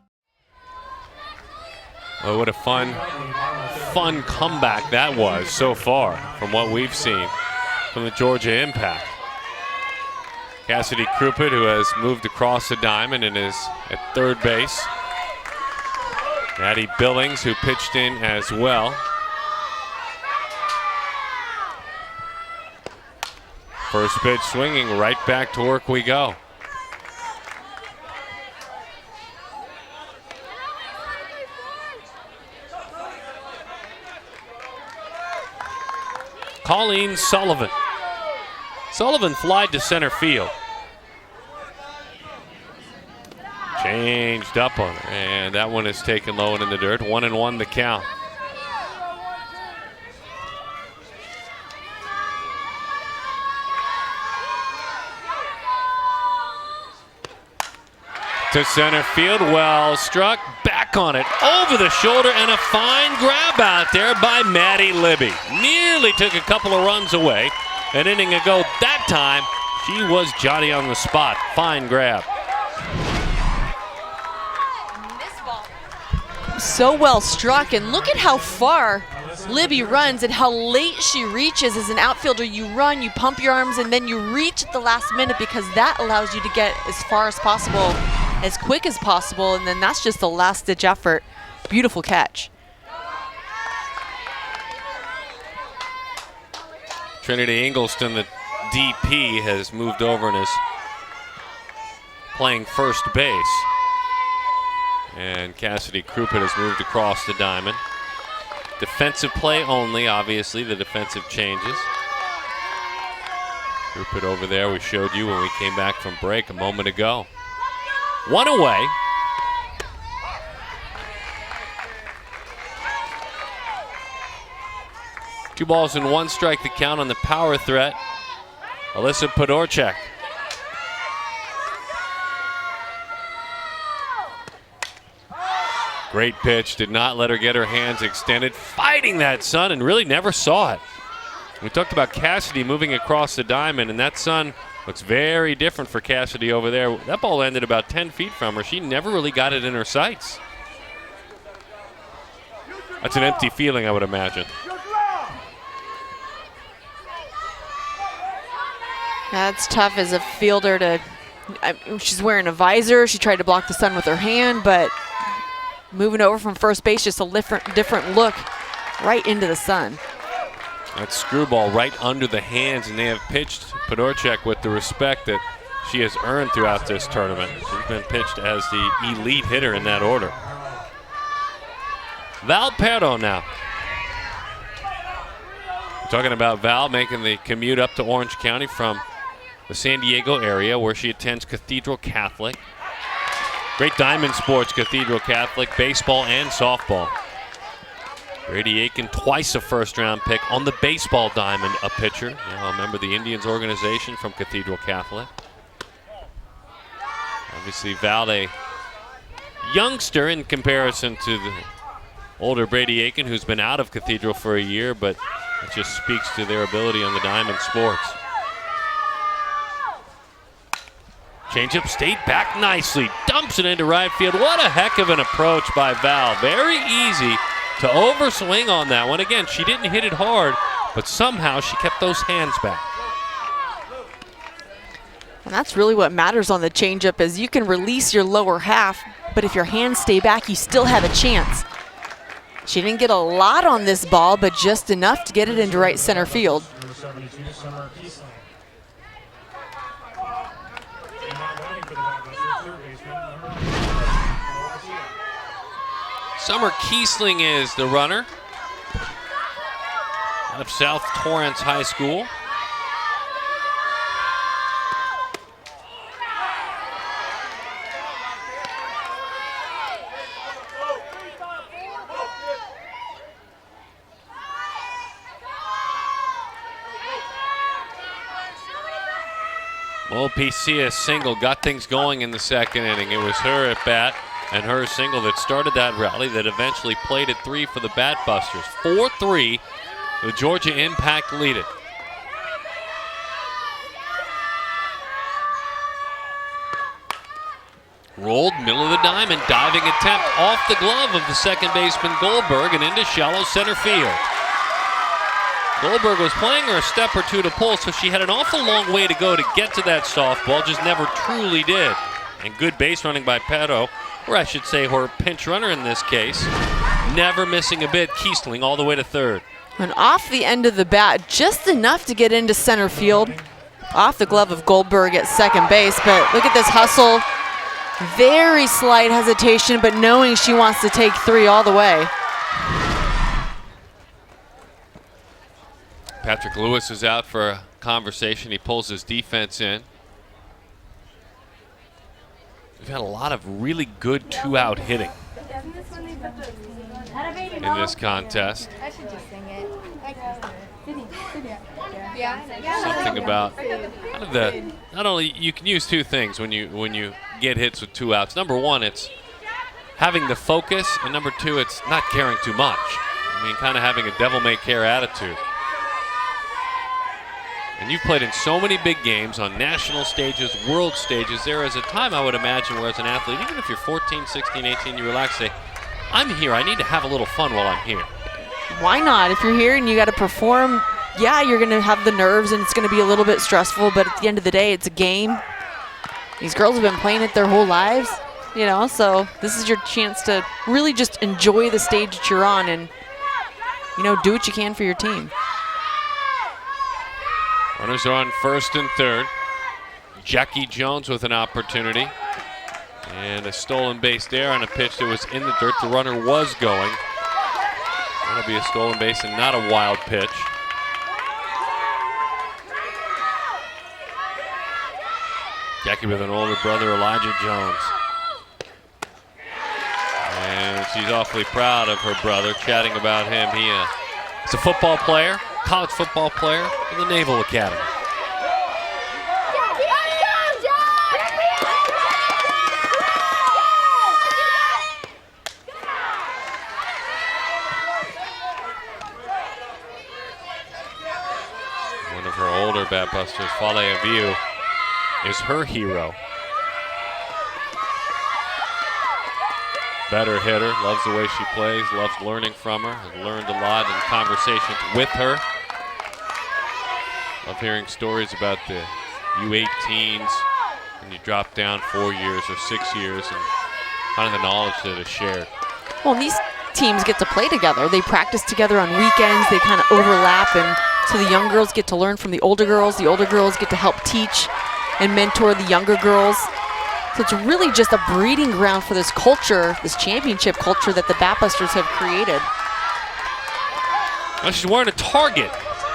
Well, what a fun comeback that was so far from what we've seen from the Georgia Impact. Cassidy Krupit, who has moved across the diamond and is at third base. Maddie Billings, who pitched in as well. First pitch swinging, right back to work we go. Colleen Sullivan. Sullivan flied to center field. Changed up on her, and that one is taken low and in the dirt. 1-1 the count. To center field, well struck, back on it, over the shoulder, and a fine grab out there by Maddie Libby. Nearly took a couple of runs away. An inning ago that time, she was Johnny on the spot. Fine grab. So well struck, and look at how far Libby runs and how late she reaches. As an outfielder, you run, you pump your arms, and then you reach at the last minute because that allows you to get as far as possible, as quick as possible, and then that's just the last-ditch effort. Beautiful catch. Trinity Ingolston, the DP, has moved over and is playing first base. And Cassidy Crouppen has moved across the diamond. Defensive play only, obviously, the defensive changes. Crouppen over there, we showed you when we came back from break a moment ago. One away. Two balls and one strike the count on the power threat. Alyssa Podorchak. Great pitch, did not let her get her hands extended. Fighting that sun and really never saw it. We talked about Cassidy moving across the diamond, and that sun looks very different for Cassidy over there. That ball ended about 10 feet from her. She never really got it in her sights. That's an empty feeling, I would imagine. That's tough as a fielder to, she's wearing a visor. She tried to block the sun with her hand, but moving over from first base, just a different look right into the sun. That screwball right under the hands, and they have pitched Podorchak with the respect that she has earned throughout this tournament. She's been pitched as the elite hitter in that order. Val Perro now. We're talking about Val making the commute up to Orange County from the San Diego area where she attends Cathedral Catholic. Great diamond sports, Cathedral Catholic, baseball and softball. Brady Aiken, twice a first-round pick on the baseball diamond, a pitcher. Now a member of the Indians organization from Cathedral Catholic. Obviously, Val, a youngster in comparison to the older Brady Aiken, who's been out of Cathedral for a year, but it just speaks to their ability on the diamond sports. Changeup stayed back nicely, dumps it into right field. What a heck of an approach by Val. Very easy to overswing on that one. Again, she didn't hit it hard, but somehow she kept those hands back. And that's really what matters on the changeup is you can release your lower half, but if your hands stay back, you still have a chance. She didn't get a lot on this ball, but just enough to get it into right center field. Summer Kiesling is the runner out of South Torrance High School. Well, PC, a single, got things going in the second inning. It was her at bat and her single that started that rally that eventually played at 3 for the Batbusters. 4-3, the Georgia Impact lead it. Rolled middle of the diamond, diving attempt off the glove of the second baseman Goldberg and into shallow center field. Goldberg was playing her a step or two to pull, so she had an awful long way to go to get to that softball, just never truly did. And good base running by Perro, or I should say her pinch runner in this case, never missing a bit, Kiesling all the way to third. And off the end of the bat, just enough to get into center field. Off the glove of Goldberg at second base, but look at this hustle. Very slight hesitation, but knowing she wants to take 3 all the way. Patrick Lewis is out for a conversation. He pulls his defense in. We've had a lot of really good two-out hitting in this contest. I should just sing it. Something about kind of the, not only you can use two things when you get hits with two outs. Number one, it's having the focus, and number two, it's not caring too much. I mean, kind of having a devil-may-care attitude. And you've played in so many big games on national stages, world stages. There is a time, I would imagine, where as an athlete, even if you're 14, 16, 18, you relax, say, I'm here, I need to have a little fun while I'm here. Why not? If you're here and you got to perform, yeah, you're going to have the nerves and it's going to be a little bit stressful, but at the end of the day, it's a game. These girls have been playing it their whole lives, you know, so this is your chance to really just enjoy the stage that you're on and, you know, do what you can for your team. Runners are on first and third. Jackie Jones with an opportunity. And a stolen base there on a pitch that was in the dirt. The runner was going. That'll be a stolen base and not a wild pitch. Jackie with an older brother, Elijah Jones. And she's awfully proud of her brother, chatting about him. He's a football player, college football player in the Naval Academy. One of her older Batbusters, Fale Aviu, is her hero. Better hitter, loves the way she plays, loves learning from her, has learned a lot in conversations with her. Love hearing stories about the U18s when you drop down 4 years or 6 years and kind of the knowledge that is shared. Well, these teams get to play together. They practice together on weekends. They kind of overlap, and so the young girls get to learn from the older girls. The older girls get to help teach and mentor the younger girls. So it's really just a breeding ground for this culture, this championship culture that the Batbusters have created. Well, she's wearing a target,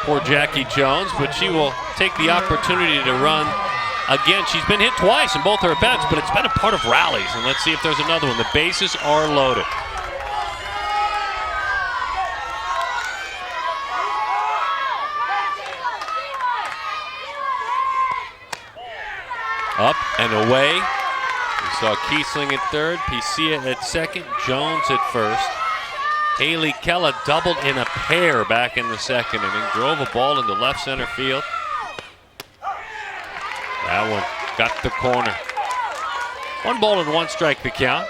poor Jackie Jones, but she will take the opportunity to run again. She's been hit twice in both her at-bats, but it's been a part of rallies. And let's see if there's another one. The bases are loaded. Up and away. We saw Kiesling at third, Pisia at second, Jones at first. Haley Kella doubled in a pair back in the second inning, drove a ball into left center field. That one got the corner. 1 ball and 1 strike the count.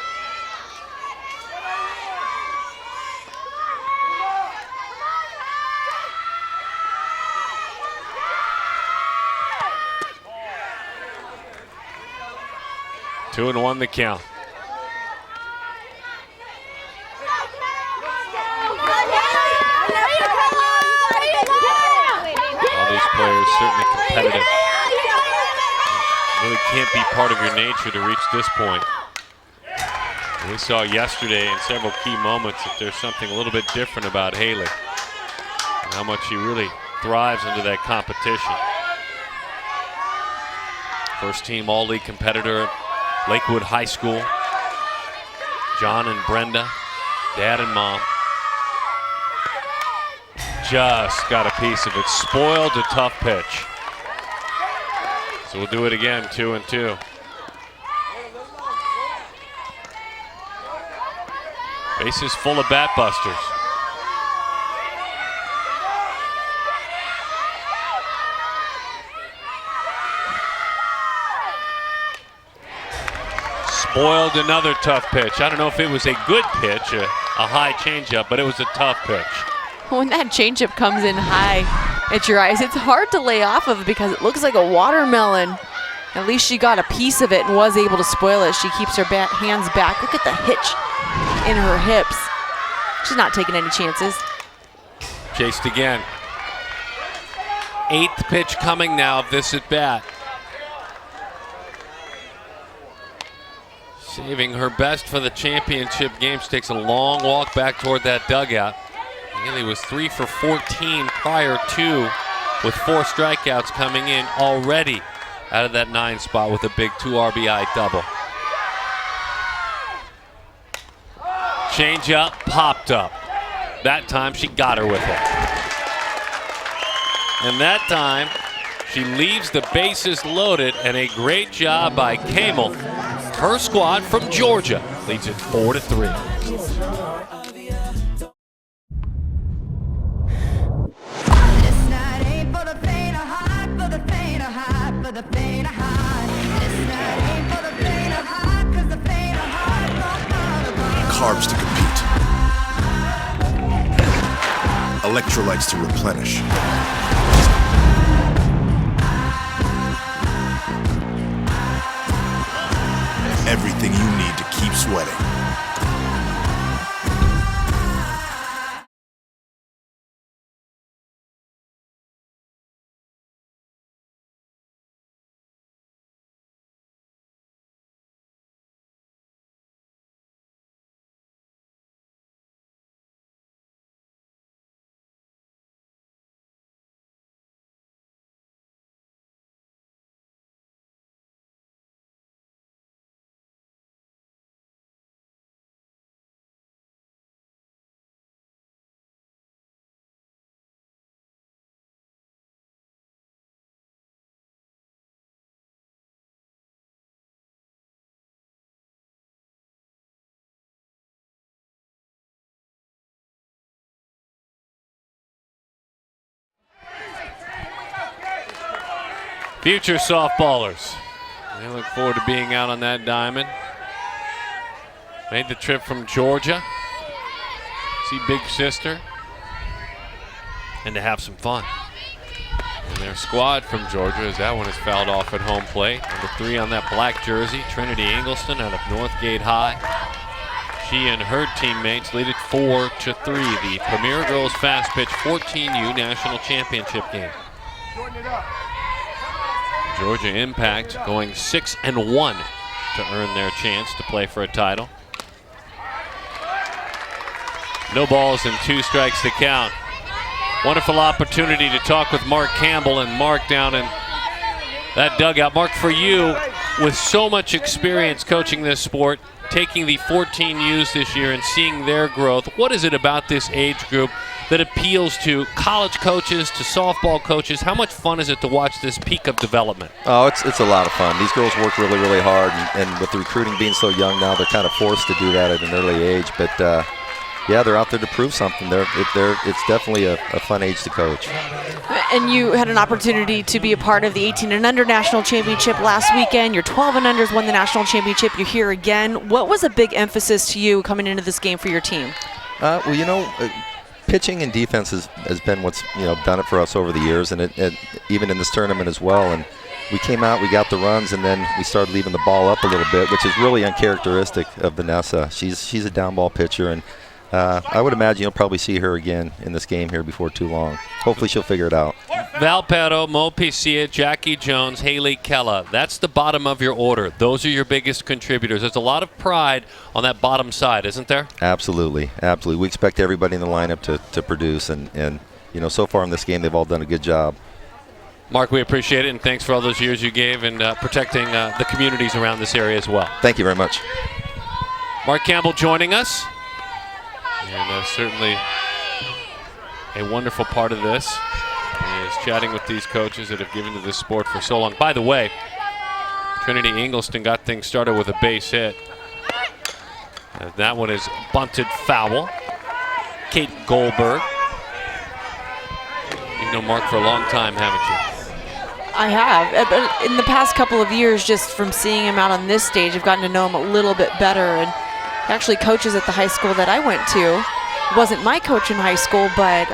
Two and 1 the count. All these players certainly competitive. Really can't be part of your nature to reach this point. And we saw yesterday in several key moments that there's something a little bit different about Haley and how much she really thrives into that competition. First team All-League competitor at Lakewood High School. John and Brenda, dad and mom. Just got a piece of it. Spoiled a tough pitch. So we'll do it again, 2 and 2. Bases full of Batbusters. Spoiled another tough pitch. I don't know if it was a good pitch, a high changeup, but it was a tough pitch. When that changeup comes in high at your eyes, it's hard to lay off of because it looks like a watermelon. At least she got a piece of it and was able to spoil it. She keeps her hands back. Look at the hitch in her hips. She's not taking any chances. Chased again. 8th pitch coming now of this at bat. Saving her best for the championship game. She takes a long walk back toward that dugout. Haley was 3 for 14 prior to, with 4 strikeouts coming in already out of that 9 spot with a big 2 RBI double. Change up, popped up. That time she got her with it. And that time she leaves the bases loaded, and a great job by Kamel. Her squad from Georgia leads it 4-3. Carbs to compete. Electrolytes to replenish. Everything you need to keep sweating. Future softballers. They look forward to being out on that diamond. Made the trip from Georgia. See big sister. And to have some fun. And their squad from Georgia, as that one is fouled off at home plate. Number 3 on that black jersey, Trinity Ingleston out of Northgate High. She and her teammates lead it 4-3. The Premier Girls Fast Pitch 14U National Championship game. Georgia Impact going 6-1 to earn their chance to play for a title. No balls and 2 strikes to count. Wonderful opportunity to talk with Mark Campbell, and Mark down in that dugout. Mark, for you, with so much experience coaching this sport, taking the 14Us this year and seeing their growth, what is it about this age group that appeals to college coaches, to softball coaches? How much fun is it to watch this peak of development? Oh, it's a lot of fun. These girls work really, really hard, and with the recruiting being so young now, they're kind of forced to do that at an early age. But yeah, they're out there to prove something. It's definitely a fun age to coach. And you had an opportunity to be a part of the 18 and under national championship last weekend. Your 12 and unders won the national championship. You're here again. What was a big emphasis to you coming into this game for your team? Well, you know, pitching and defense has been what's done it for us over the years, and it even in this tournament as well. And we came out, we got the runs, and then we started leaving the ball up a little bit, which is really uncharacteristic of Vanessa. She's a down ball pitcher, and I would imagine you'll probably see her again in this game here before too long. Hopefully she'll figure it out. Valpero, Mo Picia, Jackie Jones, Haley Kella. That's the bottom of your order. Those are your biggest contributors. There's a lot of pride on that bottom side, isn't there? Absolutely, absolutely. We expect everybody in the lineup to produce, and so far in this game they've all done a good job. Mark, we appreciate it, and thanks for all those years you gave in protecting the communities around this area as well. Thank you very much. Mark Campbell joining us. And certainly a wonderful part of this is chatting with these coaches that have given to this sport for so long. By the way, Trinity Ingleston got things started with a base hit. That one is bunted foul. Kate Goldberg. You've known Mark for a long time, haven't you? I have. But in the past couple of years, just from seeing him out on this stage, I've gotten to know him a little bit better. And actually coaches at the high school that I went to. Wasn't my coach in high school, but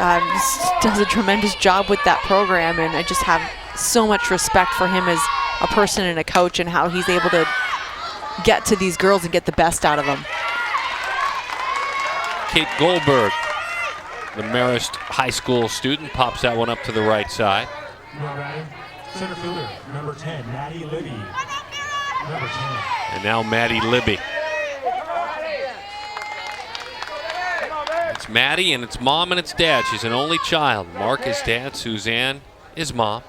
does a tremendous job with that program, and I just have so much respect for him as a person and a coach and how he's able to get to these girls and get the best out of them. Kate Goldberg, the Marist High School student, pops that one up to the right side. Center fielder, number 10, Maddie Libby. Number 10. And now Maddie Libby. It's Maddie, and it's mom and it's dad. She's an only child. Mark is dad, Suzanne is mom.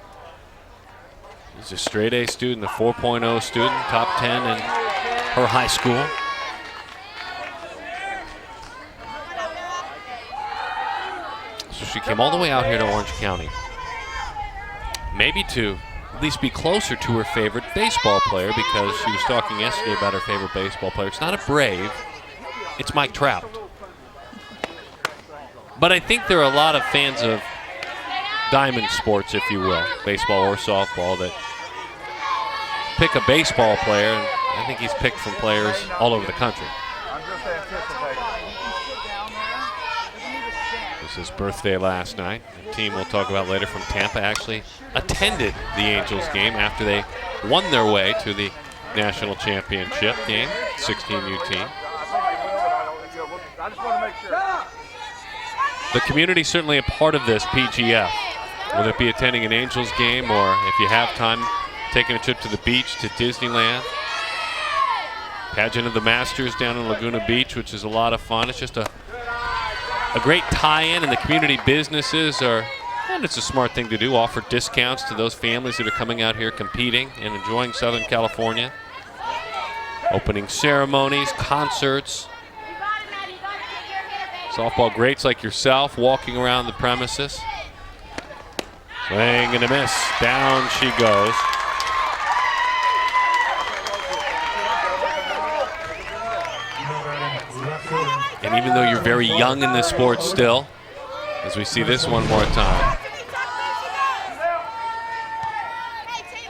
She's a straight A student, a 4.0 student, top 10 in her high school. She came all the way out here to Orange County. Maybe to at least be closer to her favorite baseball player, because she was talking yesterday about her favorite baseball player. It's not a Brave, it's Mike Trout. But I think there are a lot of fans of diamond sports, if you will, baseball or softball, that pick a baseball player, and I think he's picked from players all over the country. It was his birthday last night. The team we'll talk about later from Tampa actually attended the Angels game after they won their way to the national championship game, 16U team. The community certainly a part of this PGF, whether it be attending an Angels game or if you have time, taking a trip to the beach, to Disneyland. Pageant of the Masters down in Laguna Beach, which is a lot of fun. It's just a great tie-in, and the community businesses are, and it's a smart thing to do, offer discounts to those families that are coming out here competing and enjoying Southern California. Opening ceremonies, concerts. Softball greats like yourself walking around the premises. Swing and a miss. Down she goes. And even though you're very young in this sport still, as we see this one more time.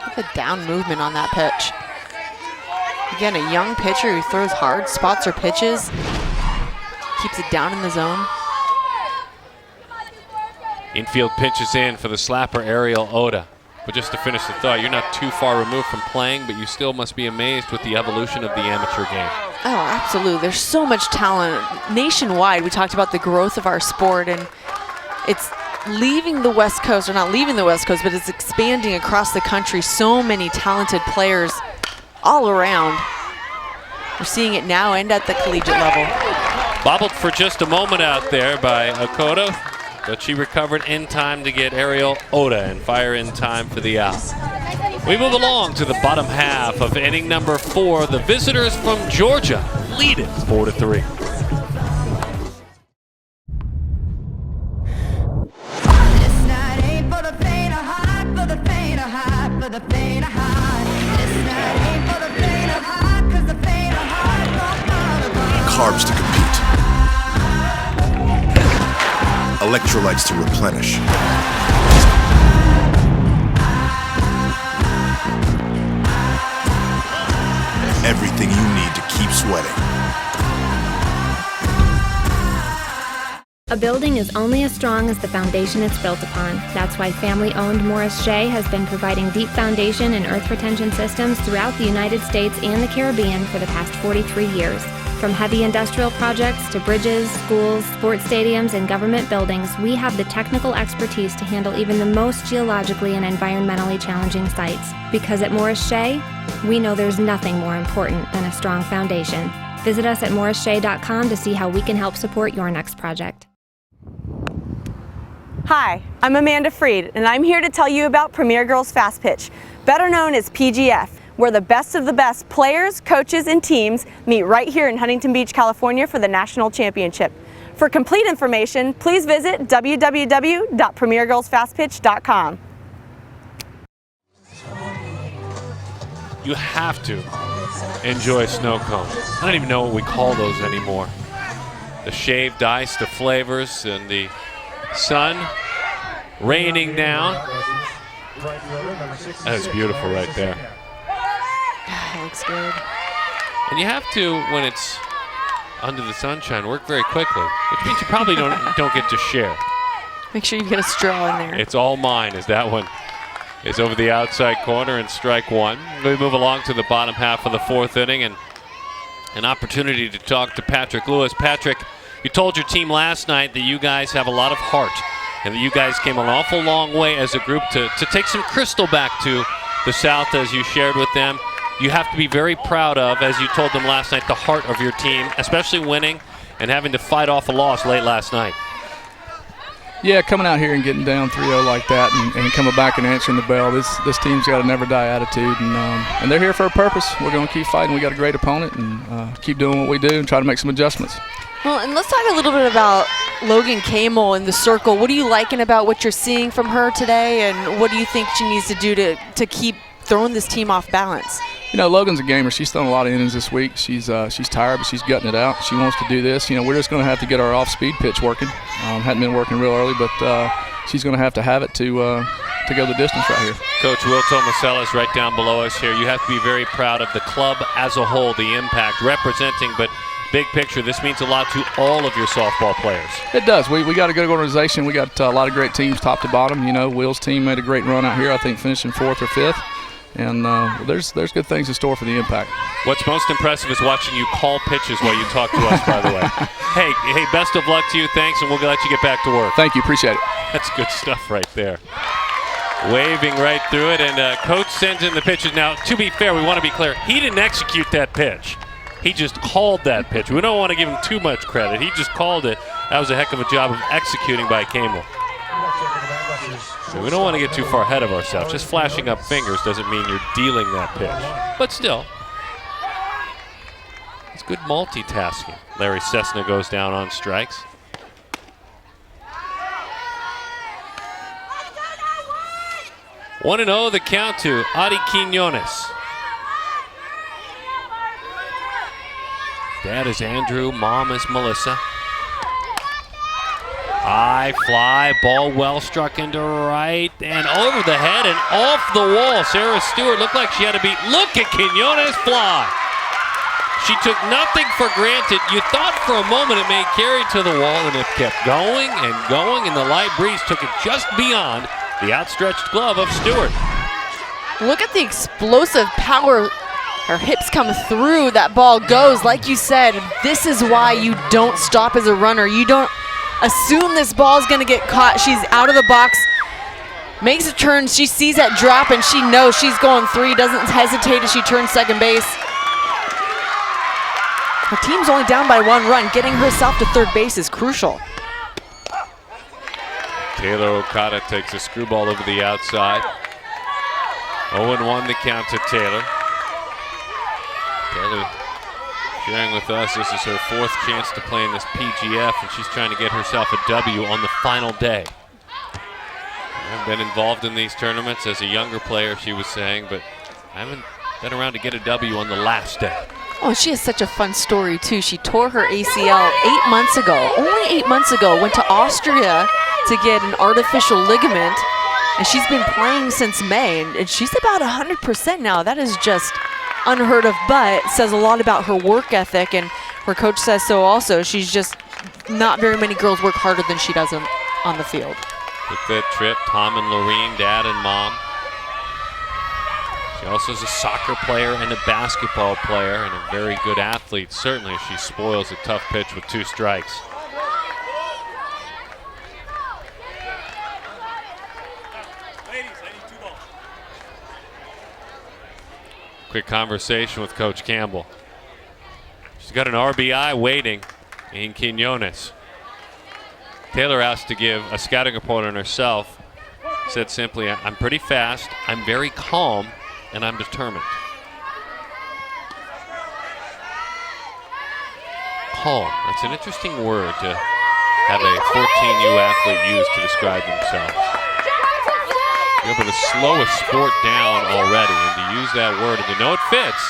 Look at the down movement on that pitch. Again, a young pitcher who throws hard, spots her pitches, keeps it down in the zone. Infield pitches in for the slapper Ariel Oda. But just to finish the thought, you're not too far removed from playing, but you still must be amazed with the evolution of the amateur game. Oh, absolutely. There's so much talent nationwide. We talked about the growth of our sport, and it's leaving the West Coast, or not leaving the West Coast, but it's expanding across the country. So many talented players all around. We're seeing it now and at the collegiate level. Bobbled for just a moment out there by Okoto, but she recovered in time to get Ariel Oda and fire in time for the out. We move along to the bottom half of inning number 4. The visitors from Georgia lead it 4-3. Carbs to compete. Electrolytes to replenish. Everything you need to keep sweating. A building is only as strong as the foundation it's built upon. That's why family-owned Morris Shea has been providing deep foundation and earth retention systems throughout the United States and the Caribbean for the past 43 years. From heavy industrial projects to bridges, schools, sports stadiums, and government buildings, we have the technical expertise to handle even the most geologically and environmentally challenging sites. Because at Morris Shea, we know there's nothing more important than a strong foundation. Visit us at morrisshea.com to see how we can help support your next project. Hi, I'm Amanda Freed, and I'm here to tell you about Premier Girls Fast Pitch, better known as PGF, where the best of the best players, coaches, and teams meet right here in Huntington Beach, California for the national championship. For complete information, please visit www.premiergirlsfastpitch.com. You have to enjoy snow cones. I don't even know what we call those anymore. The shaved ice, the flavors, and the sun raining down. That is beautiful right there. That looks good. And you have to, when it's under the sunshine, work very quickly, which means you probably don't get to share. Make sure you get a straw in there. It's all mine as that one is over the outside corner and strike one. We move along to the bottom half of the 4th inning and an opportunity to talk to Patrick Lewis. Patrick, you told your team last night that you guys have a lot of heart and that you guys came an awful long way as a group to take some crystal back to the South, as you shared with them. You have to be very proud of, as you told them last night, the heart of your team, especially winning and having to fight off a loss late last night. Yeah, coming out here and getting down 3-0 like that and coming back and answering the bell, this team's got a never-die attitude, and they're here for a purpose. We're going to keep fighting. We got a great opponent, and keep doing what we do and try to make some adjustments. Well, and let's talk a little bit about Logan Camel in the circle. What are you liking about what you're seeing from her today, and what do you think she needs to do to keep throwing this team off balance? You know, Logan's a gamer. She's thrown a lot of innings this week. She's tired, but she's gutting it out. She wants to do this. You know, we're just going to have to get our off-speed pitch working. Hadn't been working real early, but she's going to have it to go the distance right here. Coach Will Tomasello is right down below us here. You have to be very proud of the club as a whole, the impact representing, but big picture, this means a lot to all of your softball players. It does. We got a good organization. We got a lot of great teams top to bottom. You know, Will's team made a great run out here, I think finishing 4th or 5th. And there's good things in store for the impact. What's most impressive is watching you call pitches while you talk to us, by the way. Hey, best of luck to you. Thanks, and we'll let you get back to work. Thank you. Appreciate it. That's good stuff right there. Waving right through it, and Coach sends in the pitches. Now, to be fair, we want to be clear. He didn't execute that pitch. He just called that pitch. We don't want to give him too much credit. He just called it. That was a heck of a job of executing by Camel. So we don't want to get too far ahead of ourselves. Just flashing up fingers doesn't mean you're dealing that pitch. But still, it's good multitasking. Larry Cessna goes down on strikes. One and 0 the count to Adi Quinones. Dad is Andrew, mom is Melissa. High fly, ball well struck into right and over the head and off the wall. Sarah Stewart looked like she had to beat. Look at Quinones fly. She took nothing for granted. You thought for a moment it may carry to the wall, and it kept going and going, and the light breeze took it just beyond the outstretched glove of Stewart. Look at the explosive power. Her hips come through, that ball goes. Like you said, this is why you don't stop as a runner. You don't assume this ball's gonna get caught. She's out of the box, makes a turn, she sees that drop and she knows she's going 3, doesn't hesitate as she turns second base. Her team's only down by 1 run. Getting herself to third base is crucial. Taylor Okada takes a screwball over the outside. 0-1 the count to Taylor. Taylor sharing with us, this is her 4th chance to play in this PGF, and she's trying to get herself a W on the final day. I've been involved in these tournaments as a younger player, she was saying, but I haven't been around to get a W on the last day. Oh, she has such a fun story, too. She tore her ACL 8 months ago, only 8 months ago, went to Austria to get an artificial ligament, and she's been playing since May, and she's about 100% now. That is just unheard of, but says a lot about her work ethic, and her coach says so also. She's just, not very many girls work harder than she does on the field. Took that trip, Tom and Lorene, dad and mom. She also is a soccer player and a basketball player and a very good athlete, certainly, if she spoils a tough pitch with 2 strikes. Quick conversation with Coach Campbell. She's got an RBI waiting in Quinones. Taylor asked to give a scouting report on herself. Said simply, I'm pretty fast, I'm very calm, and I'm determined. Calm, that's an interesting word to have a 14U athlete use to describe themselves. You're able to slow a sport down already, and to use that word and to know it fits,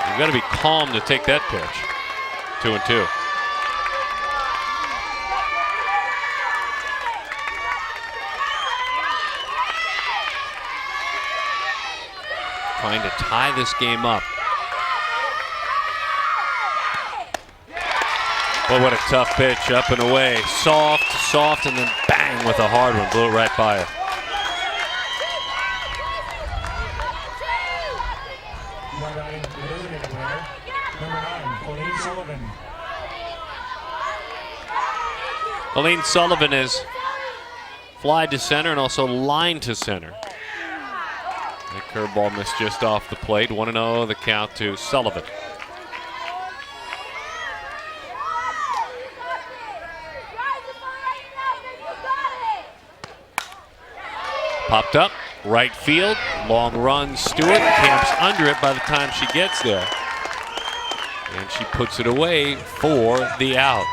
you've got to be calm to take that pitch. 2-2. Trying to tie this game up. Boy, what a tough pitch, up and away. Soft, and then bang with a hard one. Blew it right by her. Aline Sullivan is fly to center and also line to center. That curveball missed just off the plate. 1-0 the count to Sullivan. Popped up, right field, long run. Stewart camps under it by the time she gets there. And she puts it away for the out.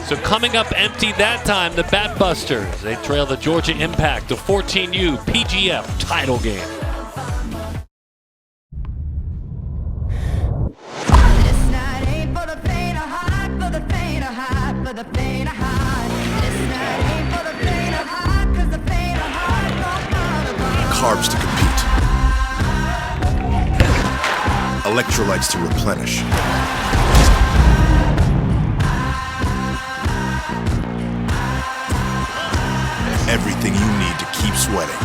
So coming up empty that time, the Batbusters. They trail the Georgia Impact, the 14U PGF title game. Carbs to compete. Electrolytes to replenish. Everything you need to keep sweating.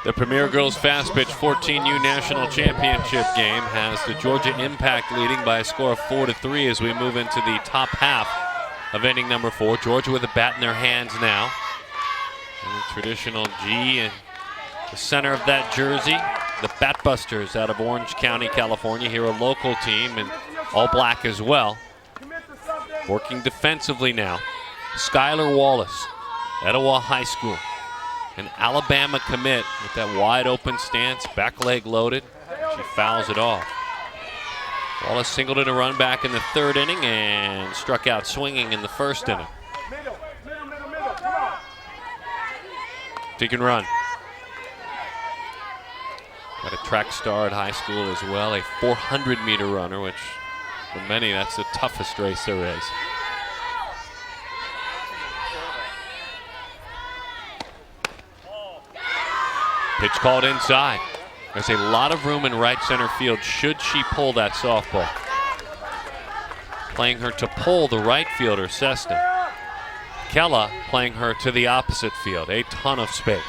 The Premier Girls Fast Pitch 14U National Championship game has the Georgia Impact leading by a score of 4-3 as we move into the top half of inning number 4. Georgia with a bat in their hands now. And the traditional G in the center of that jersey. The Batbusters out of Orange County, California. Here a local team and all black as well. Working defensively now. Skylar Wallace, Etowah High School. An Alabama commit with that wide open stance, back leg loaded. She fouls it off. Wallace singled in a run back in the 3rd inning and struck out swinging in the 1st inning. She can run. Got a track star at high school as well, a 400-meter runner, which for many that's the toughest race there is. Pitch called inside. There's a lot of room in right center field should she pull that softball. Playing her to pull the right fielder, Seston. Kella playing her to the opposite field. A ton of space.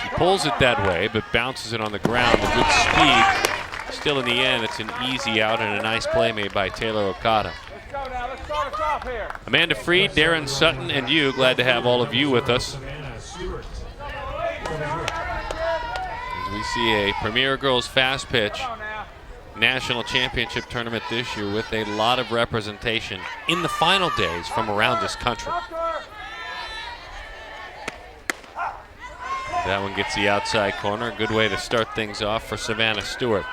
She pulls it that way, but bounces it on the ground with good speed. Still in the end, it's an easy out and a nice play made by Taylor Okada. Amanda Freed, Darren Sutton, and you. Glad to have all of you with us. As we see a Premier Girls Fast Pitch National Championship tournament this year with a lot of representation in the final days from around this country. That one gets the outside corner. Good way to start things off for Savannah Stewart.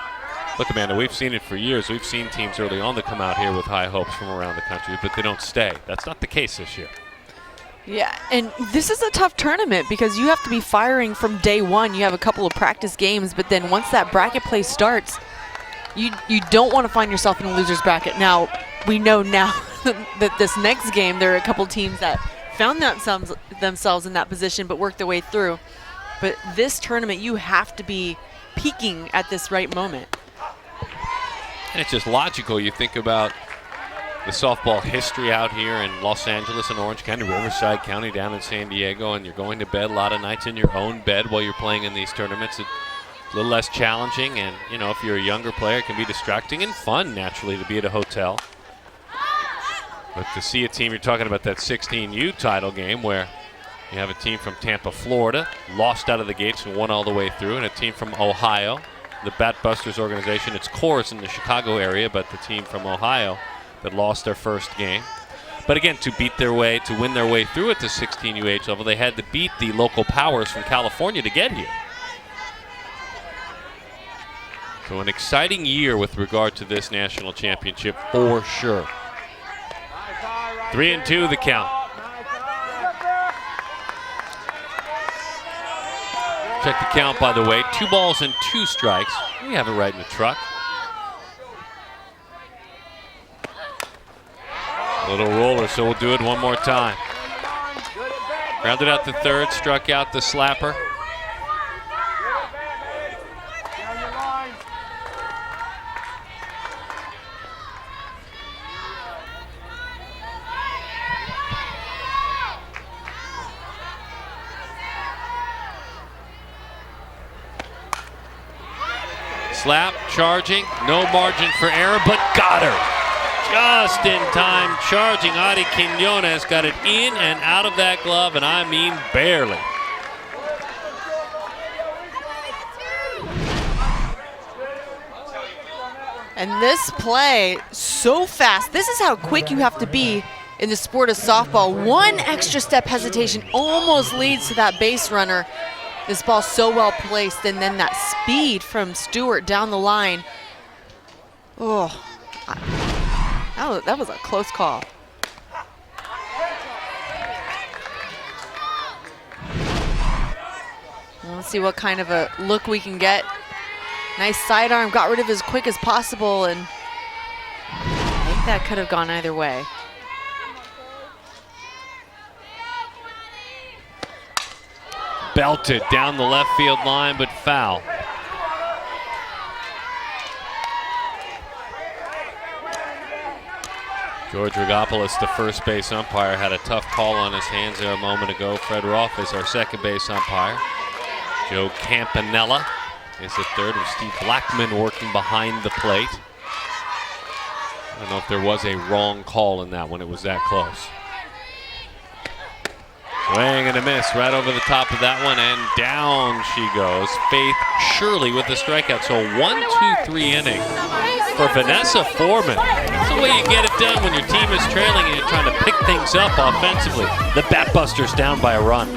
Look, Amanda, we've seen it for years. We've seen teams early on that come out here with high hopes from around the country, but they don't stay. That's not the case this year. Yeah, and this is a tough tournament because you have to be firing from day one. You have a couple of practice games, but then once that bracket play starts, you don't want to find yourself in a loser's bracket. Now, we know now that this next game, there are a couple teams that found themselves in that position but worked their way through. But this tournament, you have to be peaking at this right moment. And it's just logical. You think about the softball history out here in Los Angeles and Orange County, Riverside County, down in San Diego, and you're going to bed a lot of nights in your own bed while you're playing in these tournaments. It's a little less challenging, and you know, if you're a younger player, it can be distracting and fun naturally to be at a hotel. But to see a team, you're talking about that 16U title game where you have a team from Tampa, Florida, lost out of the gates and won all the way through, and a team from Ohio. The Batbusters organization, its core is in the Chicago area, but the team from Ohio that lost their first game. But again, to win their way through at the 16UH level, they had to beat the local powers from California to get here. So an exciting year with regard to this national championship for sure. 3-2 the count. Check the count, by the way. 2 balls and 2 strikes. We have it right in the truck. Little roller, so we'll do it one more time. Grounded out the third, struck out the slapper. Slap, charging, no margin for error, but got her. Just in time, charging Adi Quinones got it in and out of that glove, and I mean barely. And this play, so fast. This is how quick you have to be in the sport of softball. One extra step hesitation almost leads to that base runner. This ball so well placed, and then that speed from Stewart down the line. Oh, that was a close call. Let's see what kind of a look we can get. Nice sidearm, got rid of as quick as possible, and I think that could have gone either way. Belted down the left field line, but foul. George Rigopoulos, the first base umpire, had a tough call on his hands there a moment ago. Fred Roth is our second base umpire. Joe Campanella is the third, with Steve Blackman working behind the plate. I don't know if there was a wrong call in that one. It was that close. Swing and a miss right over the top of that one, and down she goes. Faith Shirley with the strikeout. So 1-2-3 inning for Vanessa Foreman. That's the way you get it done when your team is trailing and you're trying to pick things up offensively. The Batbusters down by a run.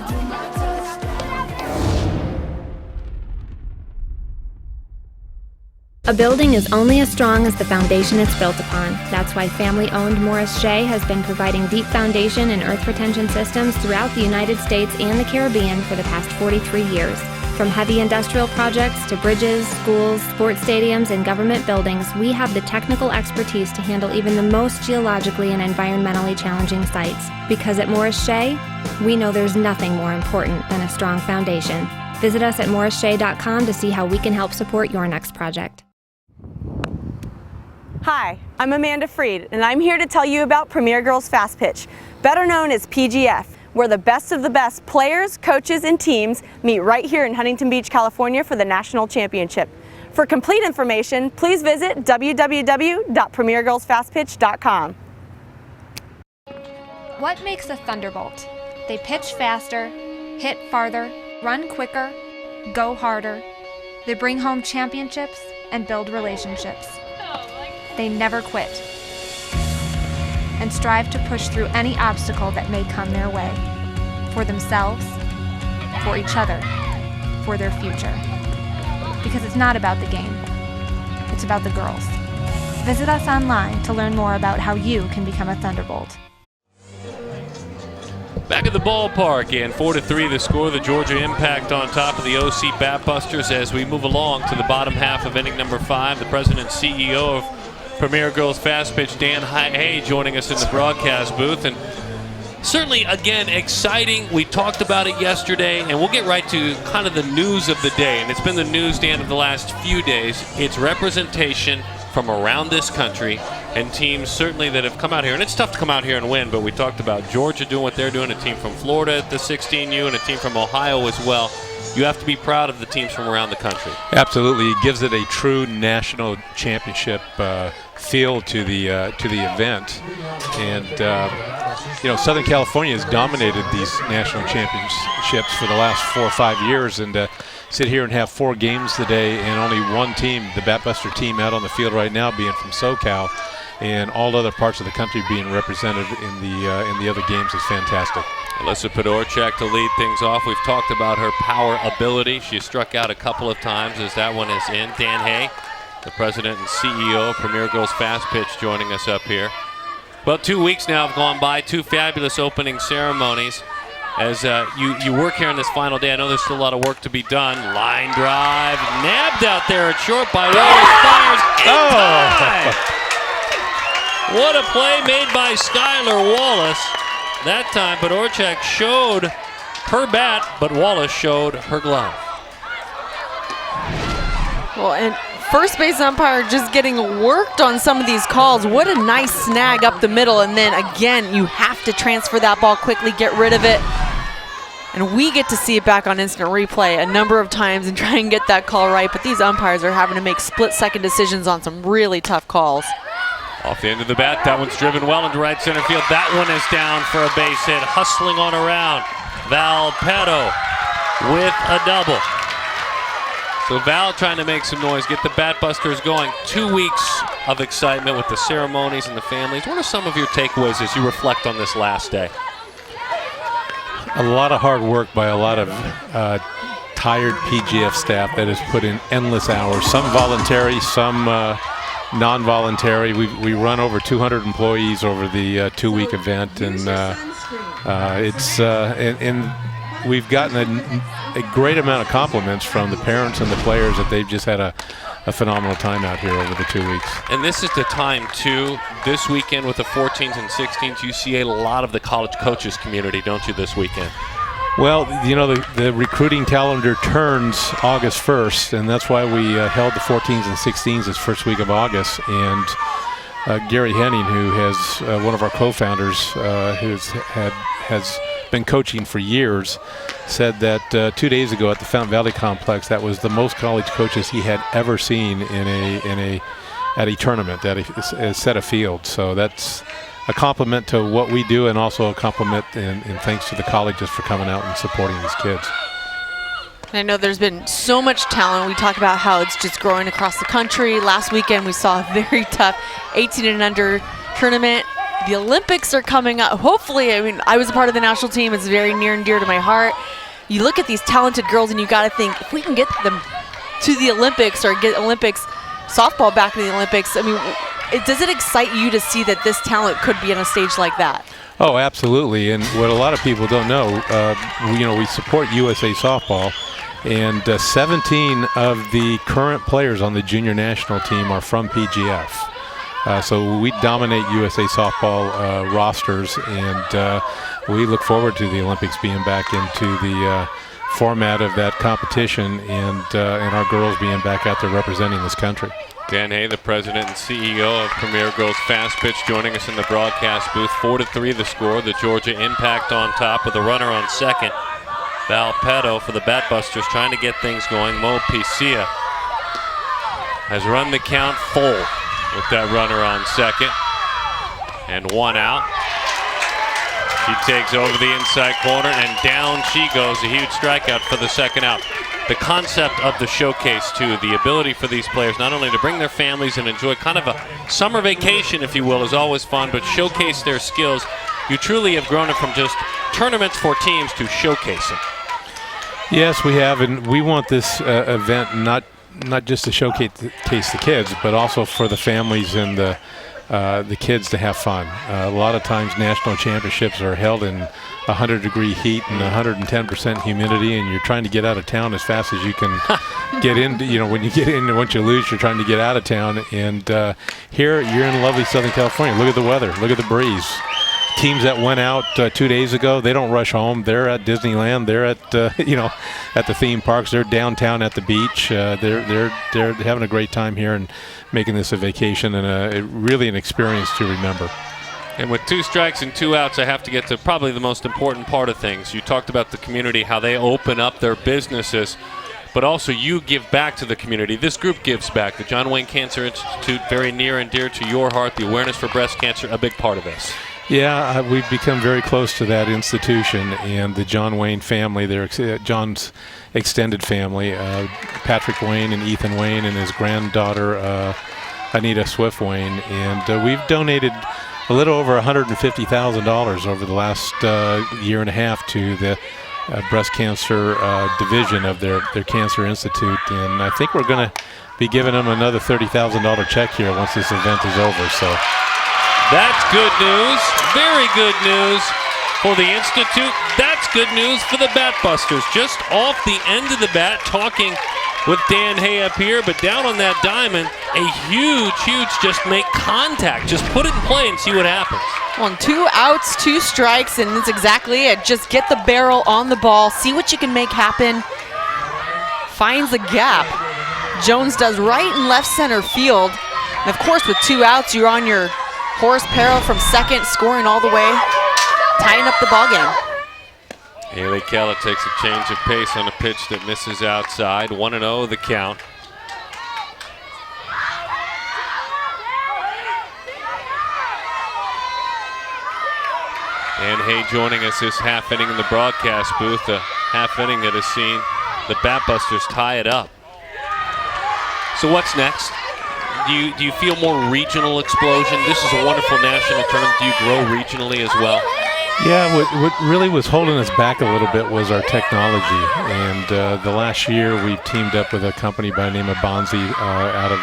A building is only as strong as the foundation it's built upon. That's why family-owned Morris Shea has been providing deep foundation and earth retention systems throughout the United States and the Caribbean for the past 43 years. From heavy industrial projects to bridges, schools, sports stadiums, and government buildings, we have the technical expertise to handle even the most geologically and environmentally challenging sites. Because at Morris Shea, we know there's nothing more important than a strong foundation. Visit us at morrisshea.com to see how we can help support your next project. Hi, I'm Amanda Freed, and I'm here to tell you about Premier Girls Fast Pitch, better known as PGF, where the best of the best players, coaches, and teams meet right here in Huntington Beach, California for the national championship. For complete information, please visit www.premiergirlsfastpitch.com. What makes a Thunderbolt? They pitch faster, hit farther, run quicker, go harder. They bring home championships and build relationships. They never quit and strive to push through any obstacle that may come their way, for themselves, for each other, for their future. Because it's not about the game, it's about the girls. Visit us online to learn more about how you can become a Thunderbolt. Back at the ballpark, and 4-3 the score. The Georgia Impact on top of the OC Batbusters as we move along to the bottom half of inning number 5. The president and CEO of Premier Girls Fast Pitch, Dan Hay, joining us in the broadcast booth. And certainly, again, exciting. We talked about it yesterday, and we'll get right to kind of the news of the day. And it's been the news, Dan, of the last few days. It's representation from around this country and teams certainly that have come out here. And it's tough to come out here and win, but we talked about Georgia doing what they're doing, a team from Florida at the 16U, and a team from Ohio as well. You have to be proud of the teams from around the country. Absolutely. It gives it a true national championship feel to the event. And, Southern California has dominated these national championships for the last 4 or 5 years. And sit here and have 4 games today and only one team, the Batbuster team, out on the field right now being from SoCal, and all other parts of the country being represented in the other games is fantastic. Alyssa Podorchak to lead things off. We've talked about her power ability. She struck out a couple of times as that one is in. Dan Hay, the president and CEO of Premier Girls Fast Pitch, joining us up here. Well, 2 weeks now have gone by, 2 fabulous opening ceremonies. as you work here on this final day. I know there's still a lot of work to be done. Line drive, nabbed out there at short by Wallace, fires in time. What a play made by Skylar Wallace that time, but Orchak showed her bat, but Wallace showed her glove. Well, and first base umpire just getting worked on some of these calls. What a nice snag up the middle, and then again, you have to transfer that ball quickly, get rid of it. And we get to see it back on instant replay a number of times and try and get that call right, but these umpires are having to make split-second decisions on some really tough calls. Off the end of the bat, that one's driven well into right center field. That one is down for a base hit, hustling on around. Valpedo with a double. So Val trying to make some noise, get the Batbusters going. 2 weeks of excitement with the ceremonies and the families. What are some of your takeaways as you reflect on this last day? A lot of hard work by a lot of tired PGF staff that has put in endless hours. Some voluntary, some non-voluntary. We run over 200 employees over the 2-week event, and we've gotten a great amount of compliments from the parents and the players that they've just had a phenomenal time out here over the 2 weeks. And this is the time, too, this weekend with the 14s and 16s, you see a lot of the college coaches community, don't you, this weekend? Well, you know, the recruiting calendar turns August 1st, and that's why we held the 14s and 16s this first week of August. And Gary Henning, who has one of our co-founders, has been coaching for years, said that 2 days ago at the Fountain Valley Complex, that was the most college coaches he had ever seen at a tournament, at a set of field. So that's a compliment to what we do, and also a compliment and thanks to the colleges for coming out and supporting these kids. I know there's been so much talent. We talk about how it's just growing across the country. Last weekend we saw a very tough 18 and under tournament. The Olympics are coming up. Hopefully, I mean, I was a part of the national team. It's very near and dear to my heart. You look at these talented girls and you got to think, if we can get them to the Olympics or get Olympics softball back in the Olympics, I mean, does it excite you to see that this talent could be on a stage like that? Oh, absolutely. And what a lot of people don't know, we support USA Softball, and 17 of the current players on the junior national team are from PGF. So we dominate USA Softball rosters, and we look forward to the Olympics being back into the format of that competition, and our girls being back out there representing this country. Dan Hay, the president and CEO of Premier Girls Fast Pitch, joining us in the broadcast booth. 4-3 the score. The Georgia Impact on top with a runner on second. Valpedo for the Batbusters trying to get things going. Mo Picia has run the count full with that runner on second. And one out. She takes over the inside corner, and down she goes. A huge strikeout for the second out. The concept of the showcase, too, the ability for these players not only to bring their families and enjoy kind of a summer vacation, if you will, is always fun, but showcase their skills. You truly have grown it from just tournaments for teams to showcasing. Yes, we have, and we want this event not just to showcase the kids, but also for the families and the kids to have fun. A lot of times national championships are held in 100-degree heat and 110% humidity, and you're trying to get out of town as fast as you can get in. You know, when you get in, once you lose, you're trying to get out of town. And here, you're in lovely Southern California. Look at the weather. Look at the breeze. Teams that went out 2 days ago, they don't rush home. They're at Disneyland. They're at at the theme parks. They're downtown at the beach. They're having a great time here and making this a vacation and really an experience to remember. And with 2 strikes and 2 outs, I have to get to probably the most important part of things. You talked about the community, how they open up their businesses, but also you give back to the community. This group gives back. The John Wayne Cancer Institute, very near and dear to your heart. The awareness for breast cancer, a big part of this. Yeah, we've become very close to that institution, and the John Wayne family, John's extended family, Patrick Wayne and Ethan Wayne and his granddaughter, Anita Swift Wayne, and we've donated a little over $150,000 over the last year and a half to the breast cancer division of their Cancer Institute, and I think we're going to be giving them another $30,000 check here once this event is over. So that's good news, very good news for the Institute. That's good news for the Batbusters. Just off the end of the bat, talking with Dan Hay up here, but down on that diamond, a huge, just make contact. Just put it in play and see what happens. On 2 outs, 2 strikes, and that's exactly it. Just get the barrel on the ball, see what you can make happen. Finds a gap. Jones does right and left center field. And of course, with 2 outs, you're on your horse peril from second, scoring all the way, tying up the ball game. Haley Keller takes a change of pace on a pitch that misses outside. 1-0 the count. Dan Hay joining us this half inning in the broadcast booth, a half inning that has seen the Batbusters tie it up. So what's next? Do you feel more regional explosion? This is a wonderful national tournament. Do you grow regionally as well? Yeah, what really was holding us back a little bit was our technology. And the last year we teamed up with a company by the name of Bonzi out of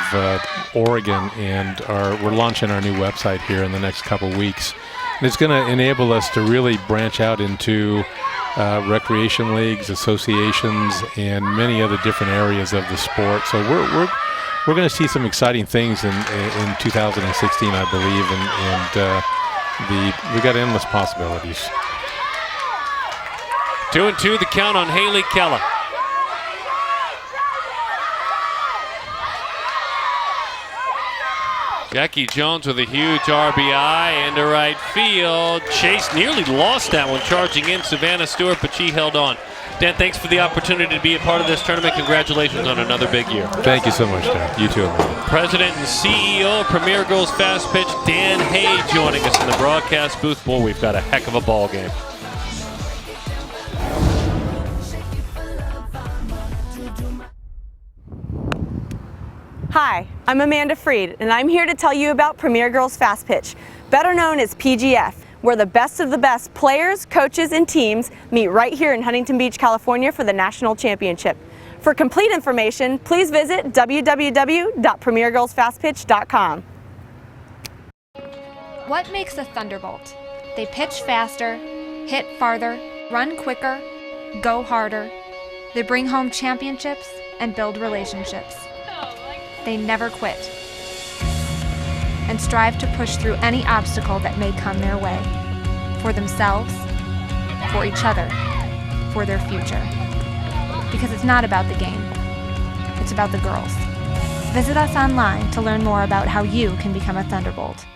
Oregon, and we're launching our new website here in the next couple weeks. And it's going to enable us to really branch out into recreation leagues, associations, and many other different areas of the sport. So we're going to see some exciting things in 2016, I believe, and we got endless possibilities. 2-2 the count on Haley Keller. Jackie Jones with a huge RBI into right field. Chase nearly lost that one, charging in Savannah Stewart, but she held on. Dan, thanks for the opportunity to be a part of this tournament. Congratulations on another big year. Thank you so much, Dan. You too. President and CEO of Premier Girls Fast Pitch, Dan Hay, joining us in the broadcast booth. Boy, we've got a heck of a ball game. Hi, I'm Amanda Freed, and I'm here to tell you about Premier Girls Fast Pitch, better known as PGF, where the best of the best players, coaches, and teams meet right here in Huntington Beach, California for the national championship. For complete information, please visit www.premiergirlsfastpitch.com. What makes a Thunderbolt? They pitch faster, hit farther, run quicker, go harder. They bring home championships and build relationships. They never quit and strive to push through any obstacle that may come their way, for themselves, for each other, for their future. Because it's not about the game, it's about the girls. Visit us online to learn more about how you can become a Thunderbolt.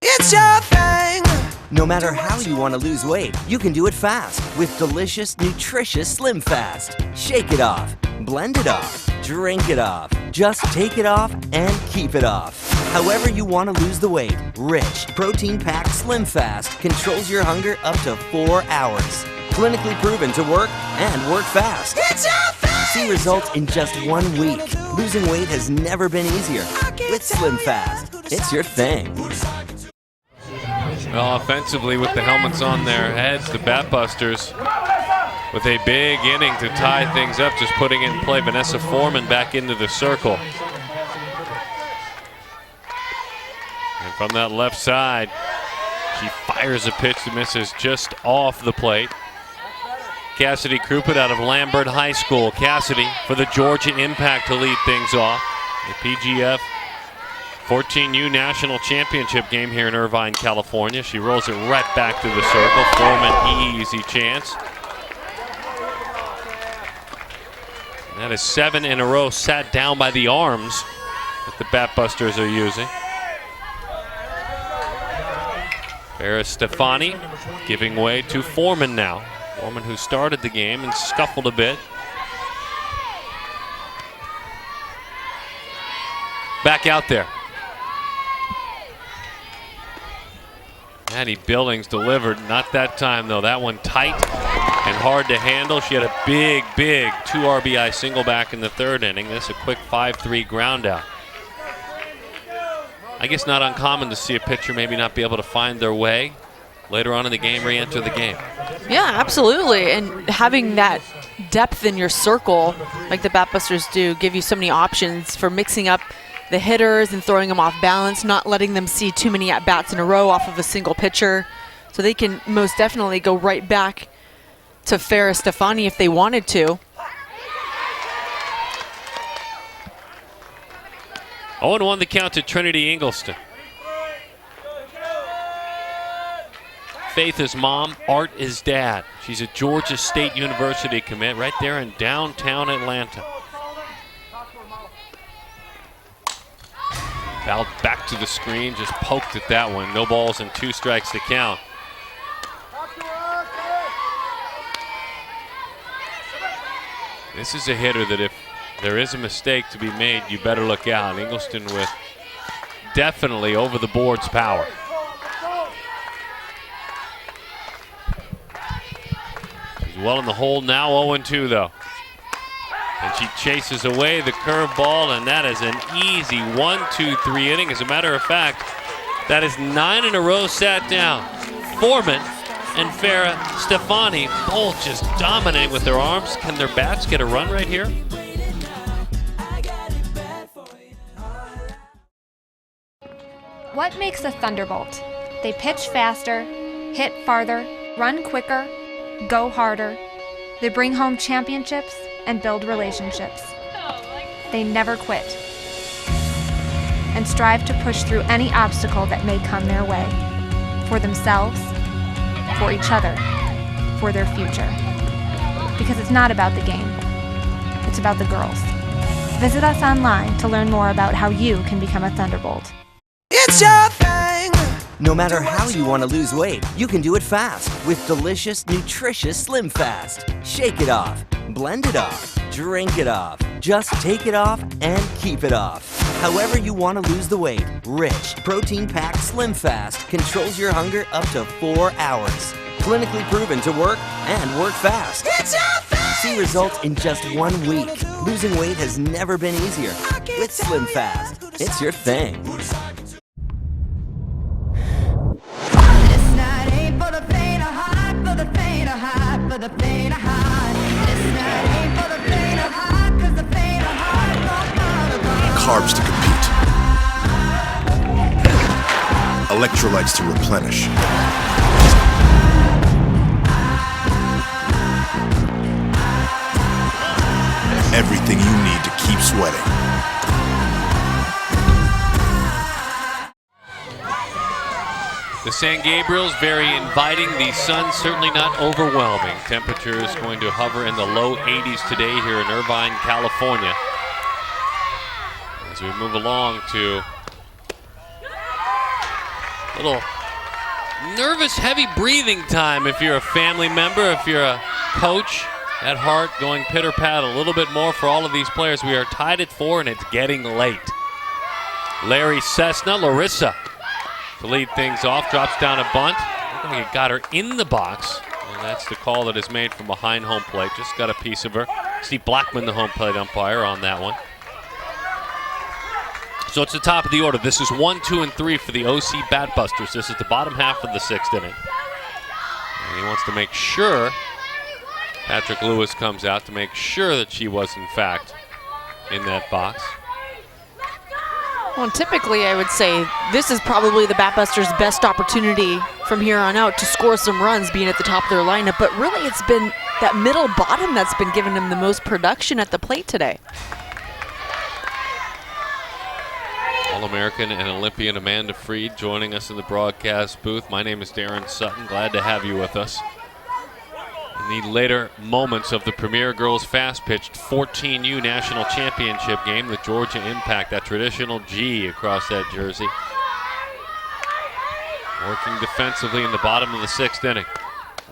It's your thing! No matter how you want to lose weight, you can do it fast with delicious, nutritious Slim Fast. Shake it off, blend it off, drink it off. Just take it off and keep it off. However you want to lose the weight, rich, protein-packed Slim Fast controls your hunger up to 4 hours. Clinically proven to work and work fast. It's your thing! See results in just 1 week. Losing weight has never been easier. With Slim Fast, it's your thing. Well, offensively, with the helmets on their heads, the Batbusters with a big inning to tie things up, just putting in play Vanessa Foreman back into the circle. And from that left side, she fires a pitch that misses just off the plate. Cassidy Crumpet out of Lambert High School. Cassidy for the Georgia Impact to lead things off. The PGF 14U National Championship game here in Irvine, California. She rolls it right back to the circle. Foreman, easy chance. And that is 7 in a row sat down by the arms that the Batbusters are using. Farrah Stefani giving way to Foreman now. Foreman, who started the game and scuffled a bit. Back out there. Maddie Billings delivered, not that time though. That one tight and hard to handle. She had a big 2 RBI single back in the 3rd inning. This a quick 5-3 ground out. I guess not uncommon to see a pitcher maybe not be able to find their way later on in the game, re-enter the game. Yeah, absolutely. And having that depth in your circle, like the Batbusters do, give you so many options for mixing up the hitters and throwing them off balance, not letting them see too many at-bats in a row off of a single pitcher. So they can most definitely go right back to Farrah Stefani if they wanted to. 0-1 the count to Trinity Ingolston. Faith is mom, Art is dad. She's a Georgia State University commit right there in downtown Atlanta. Fouled back to the screen, just poked at that one. No balls and 2 strikes to count. This is a hitter that if there is a mistake to be made, you better look out. Ingolston with definitely over the board's power. She's well in the hole now, 0-2 though. And she chases away the curveball, and that is an easy 1-2-3 inning. As a matter of fact, that is 9 in a row sat down. Foreman and Farrah Stefani both just dominating with their arms. Can their bats get a run right here? What makes a Thunderbolt? They pitch faster, hit farther, run quicker, go harder. They bring home championships and build relationships. They never quit and strive to push through any obstacle that may come their way, for themselves, for each other, for their future. Because it's not about the game, it's about the girls. Visit us online to learn more about how you can become a Thunderbolt. It's your thing! No matter how you want to lose weight, you can do it fast with delicious, nutritious Slim Fast. Shake it off, blend it off, drink it off. Just take it off and keep it off. However you want to lose the weight, rich, protein-packed Slim Fast controls your hunger up to 4 hours. Clinically proven to work and work fast. It's your thing! See results in just 1 week. Losing weight has never been easier. With Slim Fast, it's your thing. Carbs to compete. Electrolytes to replenish. Everything you need to keep sweating. The San Gabriel's very inviting. The sun certainly not overwhelming. Temperature is going to hover in the low 80s today here in Irvine, California. As we move along to a little nervous, heavy breathing time if you're a family member, if you're a coach. That heart going pitter-pat a little bit more for all of these players. We are tied at 4 and it's getting late. Larry Cessna, Larissa to lead things off, drops down a bunt. I think it got her in the box, and that's the call that is made from behind home plate. Just got a piece of her. Steve Blackman, the home plate umpire, on that one. So it's the top of the order. This is 1, 2, and 3 for the OC Batbusters. This is the bottom half of the 6th inning. And he wants to make sure Patrick Lewis comes out to make sure that she was, in fact, in that box. Well, typically I would say this is probably the Batbusters' best opportunity from here on out to score some runs being at the top of their lineup, but really it's been that middle bottom that's been giving them the most production at the plate today. All-American and Olympian Amanda Freed joining us in the broadcast booth. My name is Darren Sutton. Glad to have you with us. In the later moments of the Premier Girls fast-pitched 14U National Championship game, the Georgia Impact, that traditional G across that jersey. Working defensively in the bottom of the 6th inning.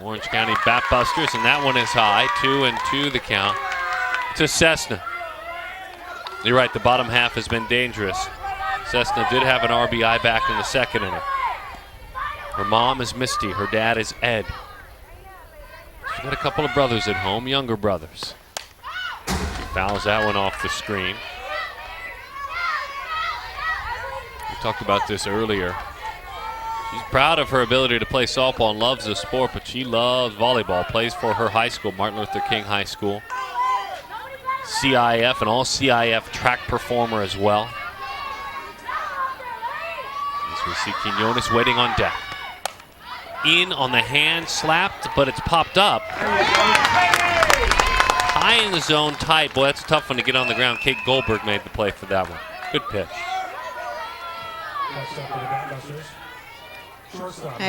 Orange County Batbusters, and that one is high. 2-2 the count to Cessna. You're right, the bottom half has been dangerous. Cessna did have an RBI back in the 2nd inning. Her mom is Misty, her dad is Ed. She's got a couple of brothers at home, younger brothers. She fouls that one off the screen. We talked about this earlier. She's proud of her ability to play softball and loves the sport, but she loves volleyball. Plays for her high school, Martin Luther King High School. CIF, an all CIF track performer as well. As we see Quinones waiting on deck. in on the hand, slapped, but it's popped up. High in the zone, tight. Boy, that's a tough one to get on the ground. Kate Goldberg made the play for that one. Good pitch.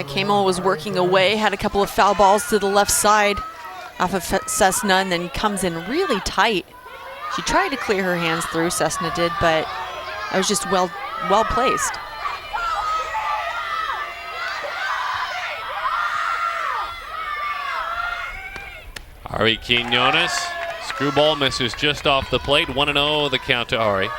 Kamel was working away, had a couple of foul balls to the left side off of Cessna, and then comes in really tight. She tried to clear her hands through, Cessna did, but that was just well placed. Ari Quinones, screwball misses just off the plate. 1-0 the count to Ari.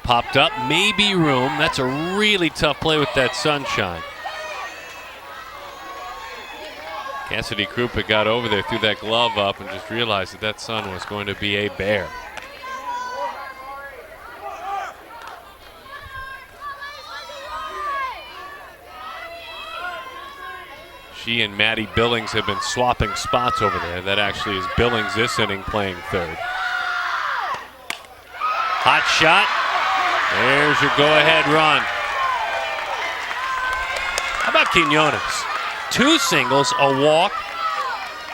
Popped up, maybe room. That's a really tough play with that sunshine. Cassidy Krupa got over there, threw that glove up, and just realized that that sun was going to be a bear. She and Maddie Billings have been swapping spots over there. That actually is Billings this inning playing third. Hot shot. There's your go-ahead run. How about Quinones? 2 singles, a walk,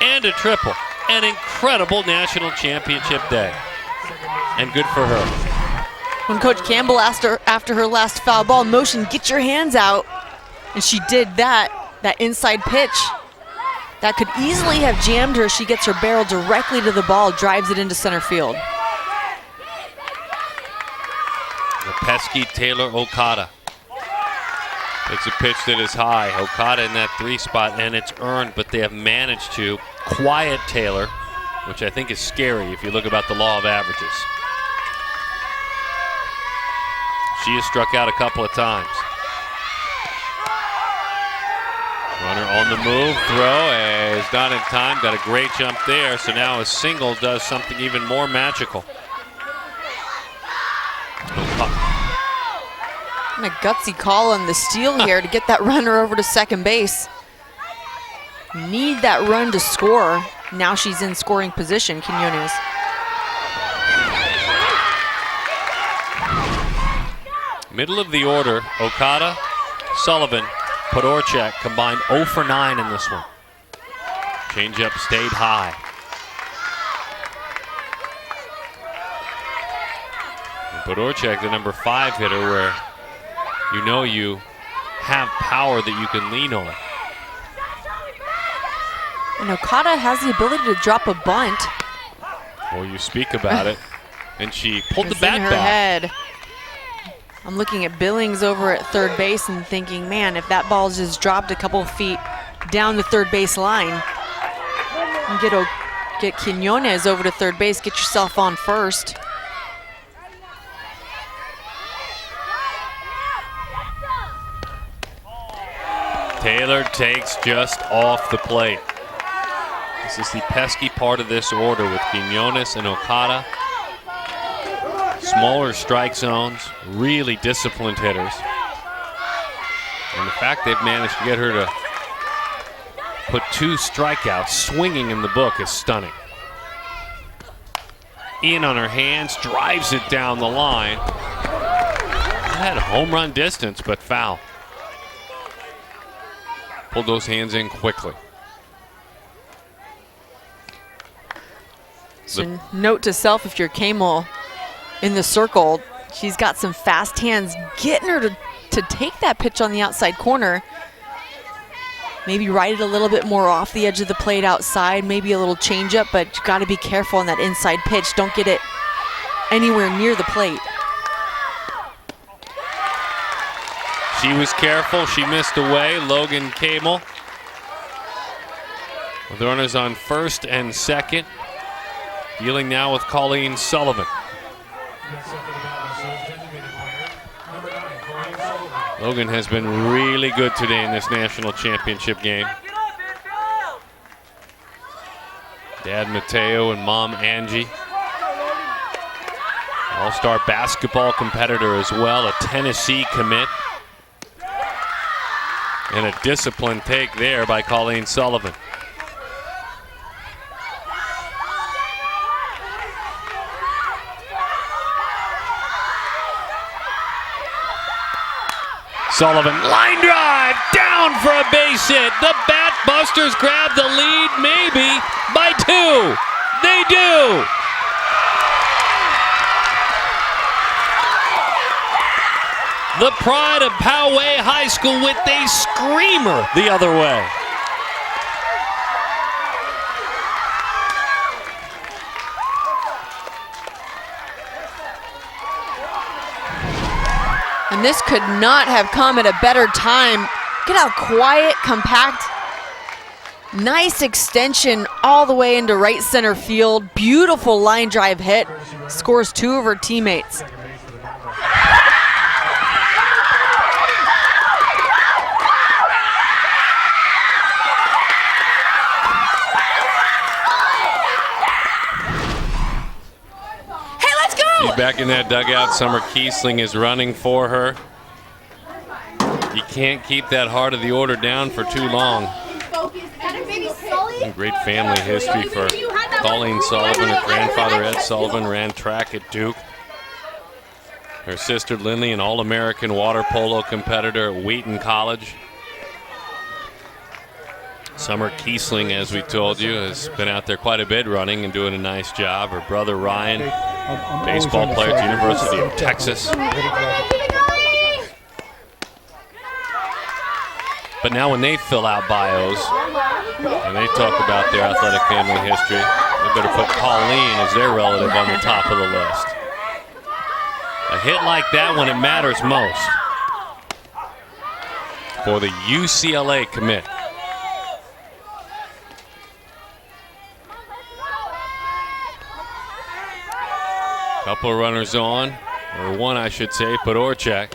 and a triple. An incredible national championship day. And good for her. When Coach Campbell asked her after her last foul ball motion, get your hands out, and she did that inside pitch. That could easily have jammed her. She gets her barrel directly to the ball, drives it into center field. The pesky Taylor Okada. It's a pitch that is high. Okada in that 3 spot, and it's earned, but they have managed to quiet Taylor, which I think is scary if you look about the law of averages. She has struck out a couple of times. Runner on the move, throw is not in time, got a great jump there, so now a single does something even more magical. And a gutsy call on the steal here to get that runner over to second base. Need that run to score. Now she's in scoring position, Quinones. Middle of the order, Okada, Sullivan, Podorchak combined 0 for 9 in this one. Changeup stayed high. And Podorchak, the number 5 hitter, where you know you have power that you can lean on. And Okada has the ability to drop a bunt. Well, you speak about it. And she pulled the It's bat in her back. head. I'm looking at Billings over at third base and thinking, man, if that ball just dropped a couple of feet down the third base line, and get Quinones over to third base, get yourself on first. Taylor takes just off the plate. This is the pesky part of this order with Quinones and Okada. Smaller strike zones, really disciplined hitters. And the fact they've managed to get her to put 2 strikeouts swinging in the book is stunning. In on her hands, drives it down the line. Had home run distance, but foul. Pulled those hands in quickly. So note to self, if you're Kamel in the circle, she's got some fast hands, getting her to take that pitch on the outside corner. Maybe ride it a little bit more off the edge of the plate outside, maybe a little changeup, but you got to be careful on that inside pitch. Don't get it anywhere near the plate. She was careful. She missed away. Logan Kamel with the runners on first and second. Dealing now with Colleen Sullivan. Logan has been really good today in this national championship game. Dad Mateo and Mom Angie. All-star basketball competitor as well, a Tennessee commit. And a disciplined take there by Colleen Sullivan. Sullivan, line drive, down for a base hit. The Batbusters grab the lead, maybe by 2. They do. The pride of Poway High School with a screamer the other way. And this could not have come at a better time. Look at how quiet, compact, nice extension all the way into right center field. Beautiful line drive hit. Scores 2 of her teammates. She's back in that dugout. Summer Kiesling is running for her. You can't keep that heart of the order down for too long. Great family history for Colleen Sullivan. Her grandfather, Ed Sullivan, ran track at Duke. Her sister, Lindley, an All-American water polo competitor at Wheaton College. Summer Kiesling, as we told you, has been out there quite a bit running and doing a nice job. Her brother, Ryan, baseball player at the University of Texas. But now when they fill out bios and they talk about their athletic family history, they better put Colleen as their relative on the top of the list. A hit like that when it matters most for the UCLA commit. Couple of runners on, or one I should say, Podorchak.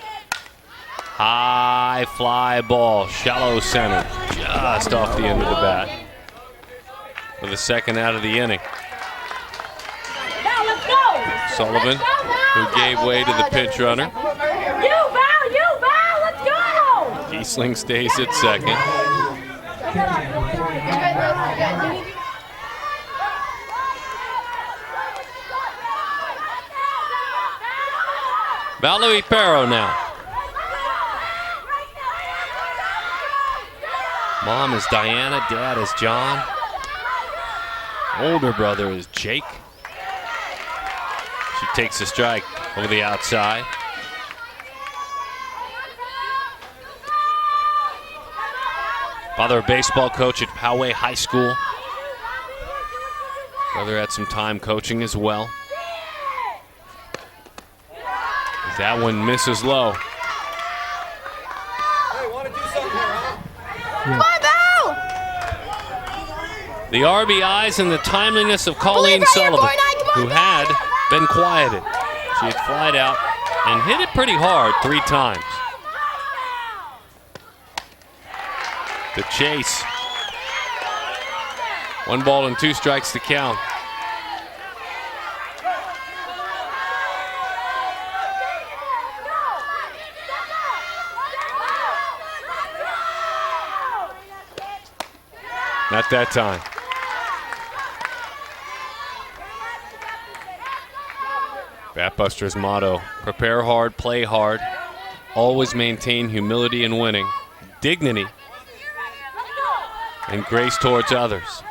High fly ball, shallow center, just off the end of the bat. For the second out of the inning. Sullivan, who gave way to the pinch runner. Let's go! Kiesling stays at second. Valerie Perro now. Mom is Diana, dad is John. Older brother is Jake. She takes a strike over the outside. Father, a baseball coach at Poway High School. Brother had some time coaching as well. That one misses low. The RBIs and the timeliness of Colleen Sullivan, who had been quieted. She had flied out and hit it pretty hard 3 times. The chase. 1 ball and 2 strikes to count. Not that time. Batbusters' motto, prepare hard, play hard, always maintain humility in winning, dignity, and grace towards others.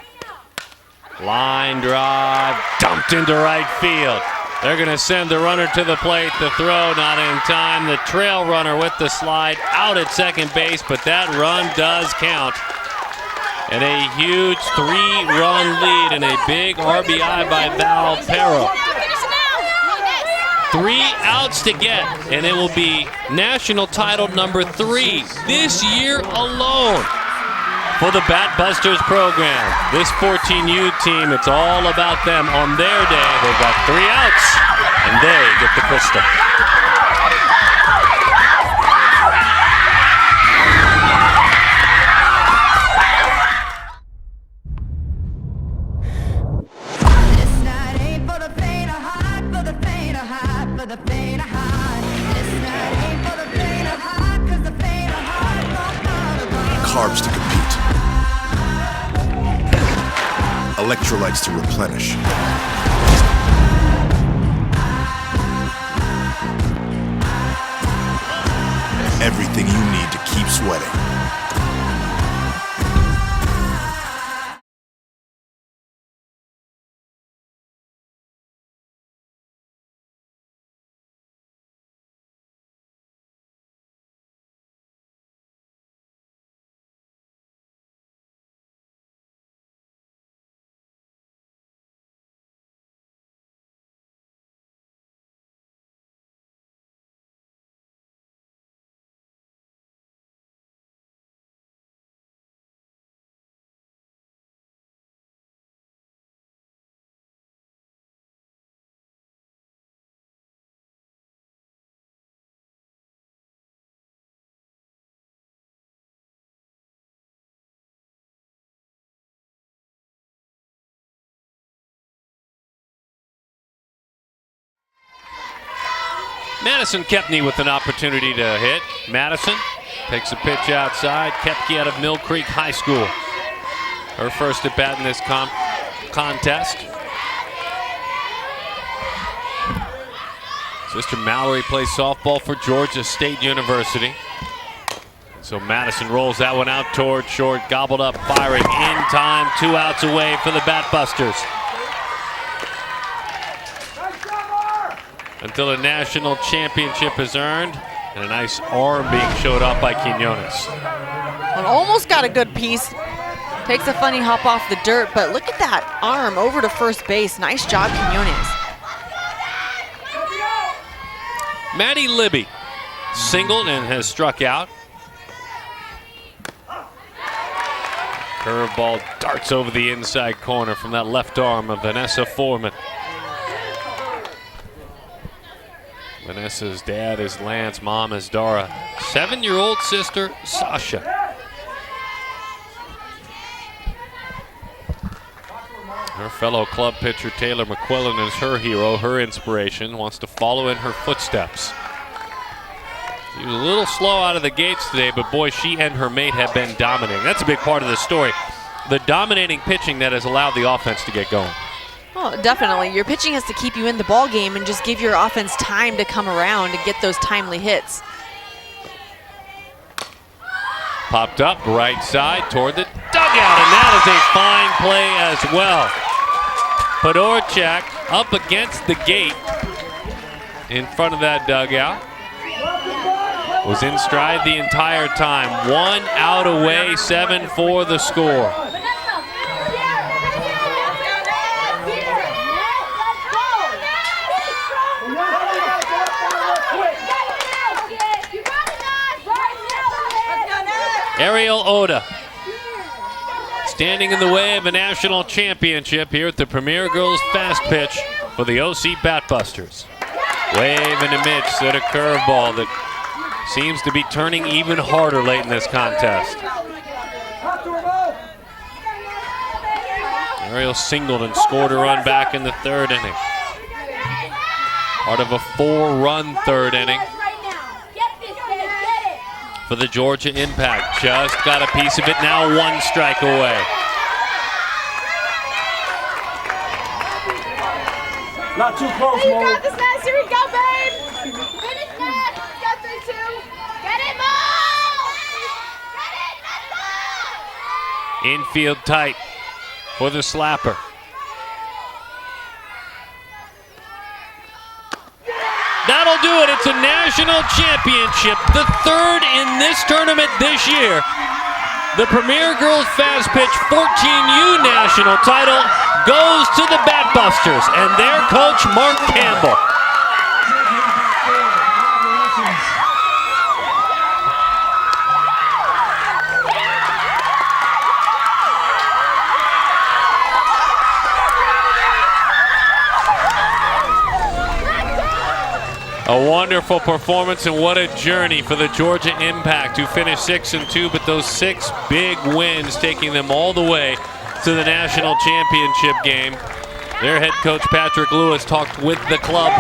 Line drive, dumped into right field. They're going to send the runner to the plate. The throw not in time. The trail runner with the slide out at second base, but that run does count. And a huge 3-run lead and a big RBI by Val Perro. 3 outs to get, and it will be national title number 3 this year alone for the Batbusters program. This 14U team, it's all about them on their day. They've got 3 outs, and they get the crystal. Carbs to compete. Electrolytes to replenish. Everything you Madison Kepney with an opportunity to hit. Madison takes a pitch outside. Kepke out of Mill Creek High School. Her first at bat in this contest. Sister Mallory plays softball for Georgia State University. So Madison rolls that one out toward short, gobbled up, firing in time, 2 outs away for the Batbusters. Until a national championship is earned, and a nice arm being showed off by Quinones. Well, almost got a good piece. Takes a funny hop off the dirt, but look at that arm over to first base. Nice job, Quinones. Maddie Libby singled and has struck out. Curveball darts over the inside corner from that left arm of Vanessa Foreman. Vanessa's dad is Lance, mom is Dara. 7-year-old sister, Sasha. Her fellow club pitcher, Taylor McQuillan, is her hero, her inspiration, wants to follow in her footsteps. She was a little slow out of the gates today, but boy, she and her mate have been dominating. That's a big part of the story. The dominating pitching that has allowed the offense to get going. Oh, definitely. Your pitching has to keep you in the ball game and just give your offense time to come around and get those timely hits. Popped up right side toward the dugout, and that is a fine play as well. Podorchak up against the gate in front of that dugout. Was in stride the entire time. 1 out away, 7-4 the score. Ariel Oda standing in the way of a national championship here at the Premier Girls Fast Pitch for the OC Batbusters. Wave in the midst at a curveball that seems to be turning even harder late in this contest. Ariel singled and scored a run back in the 3rd inning. Part of a 4-run 3rd inning for the Georgia Impact. Just got a piece of it, now 1 strike away. Not too close, Mo. You got this, Ness. Here we go, babe. Finish, Ness. Got 3-2. Get it, Mo. Get it, let's go. Infield tight for the slapper. That'll do it. It's a national championship, the 3rd in this tournament this year. The Premier Girls Fast Pitch 14U national title goes to the Batbusters and their coach, Mark Campbell. A wonderful performance, and what a journey for the Georgia Impact, who finished 6-2, but those 6 big wins taking them all the way to the national championship game. Their head coach, Patrick Lewis, talked with the club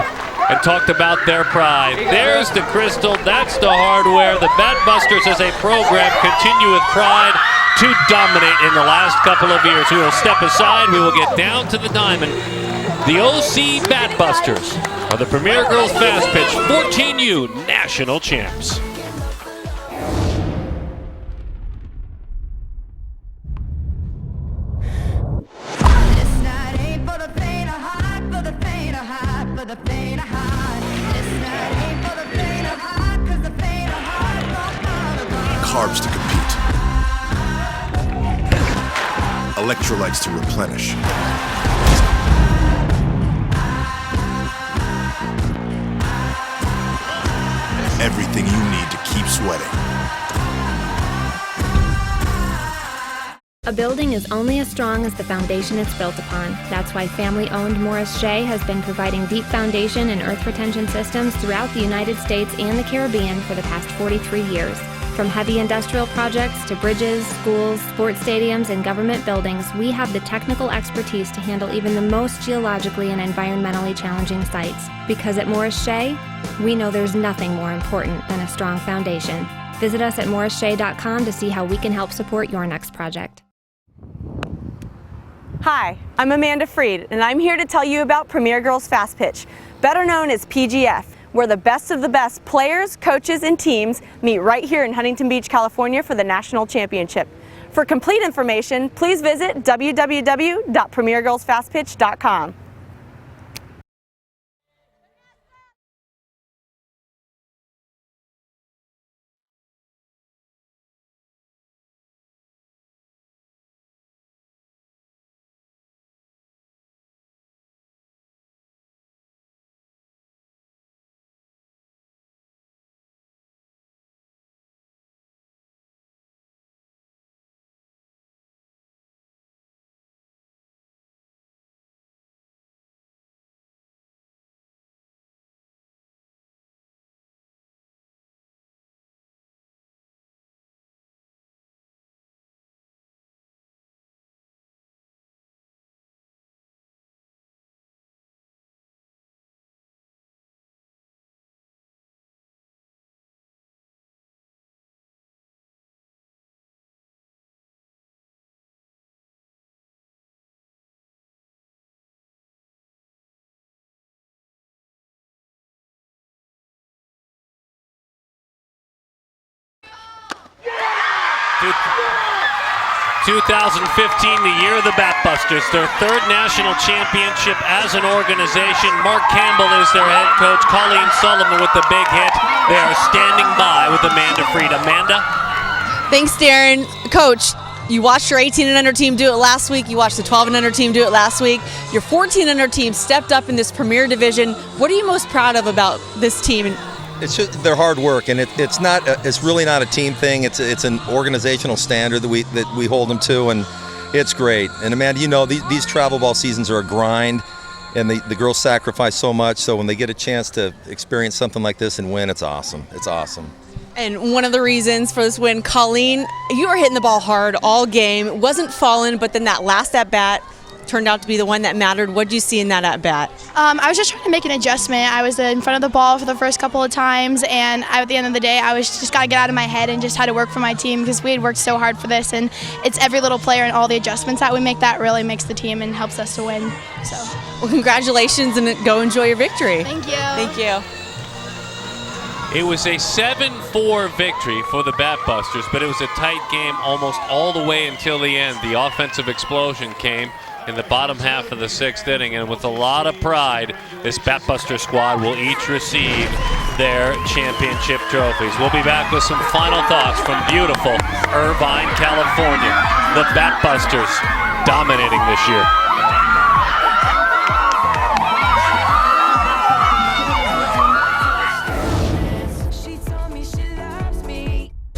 and talked about their pride. There's the crystal, that's the hardware. The Batbusters as a program continue with pride to dominate in the last couple of years. We will step aside, we will get down to the diamond. The OC Batbusters are the Premier Girls Fast Pitch 14U national champs. Carbs to compete. Electrolytes to replenish. Everything you need to keep sweating. A building is only as strong as the foundation it's built upon. That's why family-owned Morris Shea has been providing deep foundation and earth retention systems throughout the United States and the Caribbean for the past 43 years. From heavy industrial projects to bridges, schools, sports stadiums, and government buildings, we have the technical expertise to handle even the most geologically and environmentally challenging sites. Because at Morris Shea, we know there's nothing more important than a strong foundation. Visit us at morrisshea.com to see how we can help support your next project. Hi, I'm Amanda Freed, and I'm here to tell you about Premier Girls Fast Pitch, better known as PGF, where the best of the best players, coaches, and teams meet right here in Huntington Beach, California for the national championship. For complete information, please visit www.premiergirlsfastpitch.com. Yeah! 2015, the year of the Batbusters, their third national championship as an organization. Mark Campbell is their head coach. Colleen Sullivan with the big hit. They are standing by with Amanda Freed. Amanda? Thanks, Darren. Coach, you watched your 18 and under team do it last week. You watched the 12 and under team do it last week. Your 14 and under team stepped up in this Premier Division. What are you most proud of about this team? It's just their hard work, and it's really not a team thing. It's an organizational standard that we hold them to, and it's great. And Amanda, you know these travel ball seasons are a grind, and the girls sacrifice so much. So when they get a chance to experience something like this and win, it's awesome. It's awesome. And one of the reasons for this win, Colleen, you were hitting the ball hard all game. It wasn't falling, but then that last at bat turned out to be the one that mattered. What did you see in that at bat? I was just trying to make an adjustment. I was in front of the ball for the first couple of times, and at the end of the day, I was just got to get out of my head and just had to work for my team because we had worked so hard for this, and it's every little player and all the adjustments that we make that really makes the team and helps us to win. So, well, congratulations, and go enjoy your victory. Thank you. Thank you. It was a 7-4 victory for the Batbusters, but it was a tight game almost all the way until the end. The offensive explosion came in the bottom half of the sixth inning, and with a lot of pride, this Batbuster squad will each receive their championship trophies. We'll be back with some final thoughts from beautiful Irvine, California. The Batbusters dominating this year.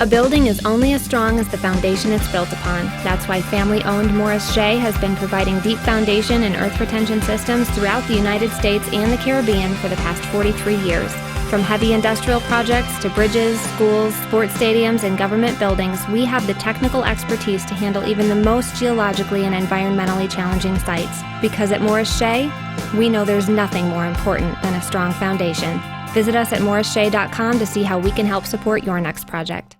A building is only as strong as the foundation it's built upon. That's why family-owned Morris Shea has been providing deep foundation and earth retention systems throughout the United States and the Caribbean for the past 43 years. From heavy industrial projects to bridges, schools, sports stadiums, and government buildings, we have the technical expertise to handle even the most geologically and environmentally challenging sites. Because at Morris Shea, we know there's nothing more important than a strong foundation. Visit us at morrisshea.com to see how we can help support your next project.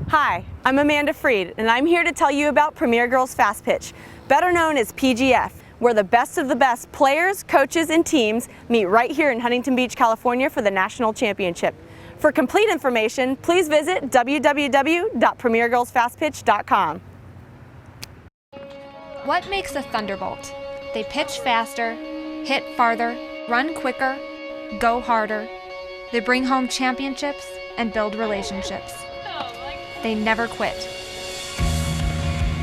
Hi, I'm Amanda Freed, and I'm here to tell you about Premier Girls Fast Pitch, better known as PGF, where the best of the best players, coaches, and teams meet right here in Huntington Beach, California for the national championship. For complete information, please visit www.premiergirlsfastpitch.com. What makes a Thunderbolt? They pitch faster, hit farther, run quicker, go harder. They bring home championships and build relationships. They never quit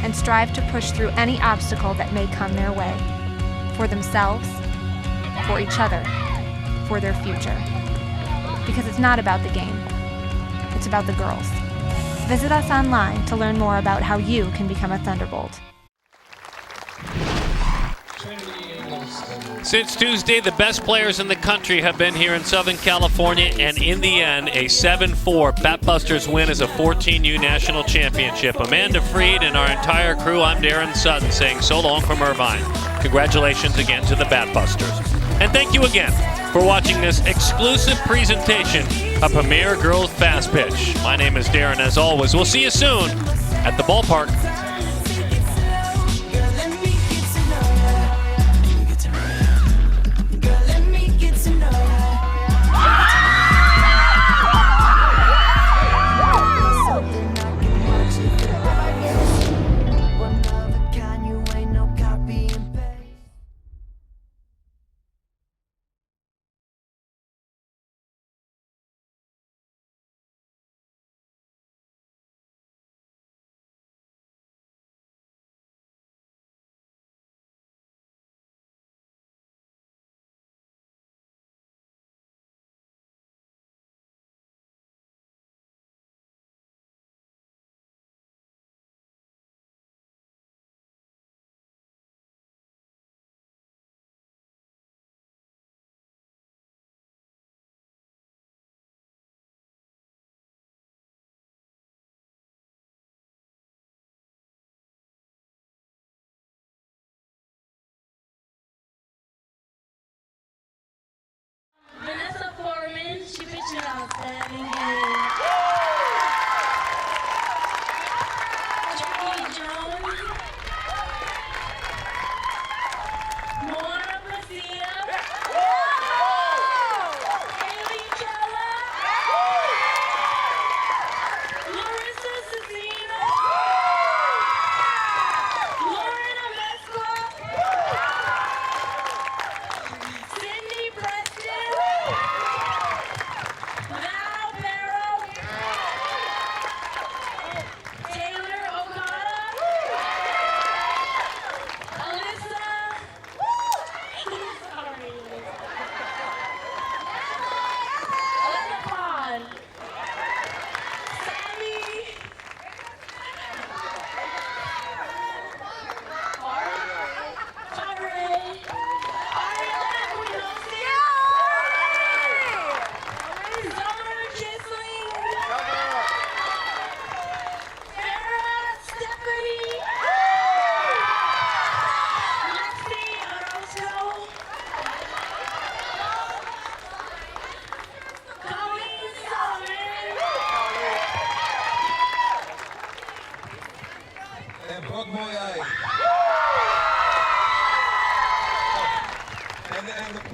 and strive to push through any obstacle that may come their way, for themselves, for each other, for their future. Because it's not about the game, it's about the girls. Visit us online to learn more about how you can become a Thunderbolt. Since Tuesday, the best players in the country have been here in Southern California, and in the end, a 7-4 Batbusters win is a 14U national championship. Amanda Freed and our entire crew, I'm Darren Sutton, saying so long from Irvine. Congratulations again to the Batbusters. And thank you again for watching this exclusive presentation of Premier Girls Fast Pitch. My name is Darren, as always. We'll see you soon at the ballpark.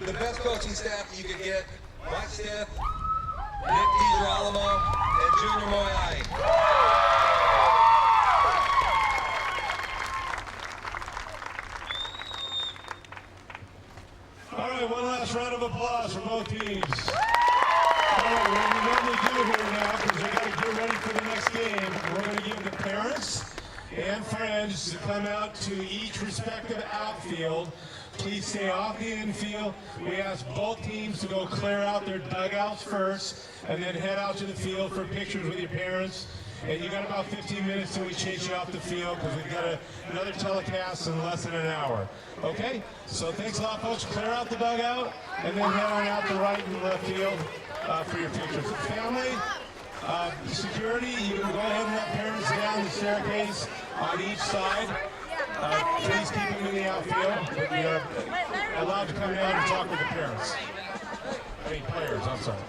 The best coaching staff you could get, Mike Stith, Nick DiGirolamo, and Junior Moyai. All right, one last round of applause for both teams. All right, what we normally do here now, because we got to get ready for the next game, we're going to give the parents and friends to come out to each respective outfield. Please stay off the infield. We ask both teams to go clear out their dugouts first and then head out to the field for pictures with your parents. And you got about 15 minutes till we chase you off the field because we've got another telecast in less than an hour. Okay? So thanks a lot, folks. Clear out the dugout and then head on out to right and left field for your pictures. Family, security, you can go ahead and let parents down the staircase on each side. Please keep them in the outfield, but you're allowed to come down and talk with the parents. I mean, players, I'm sorry.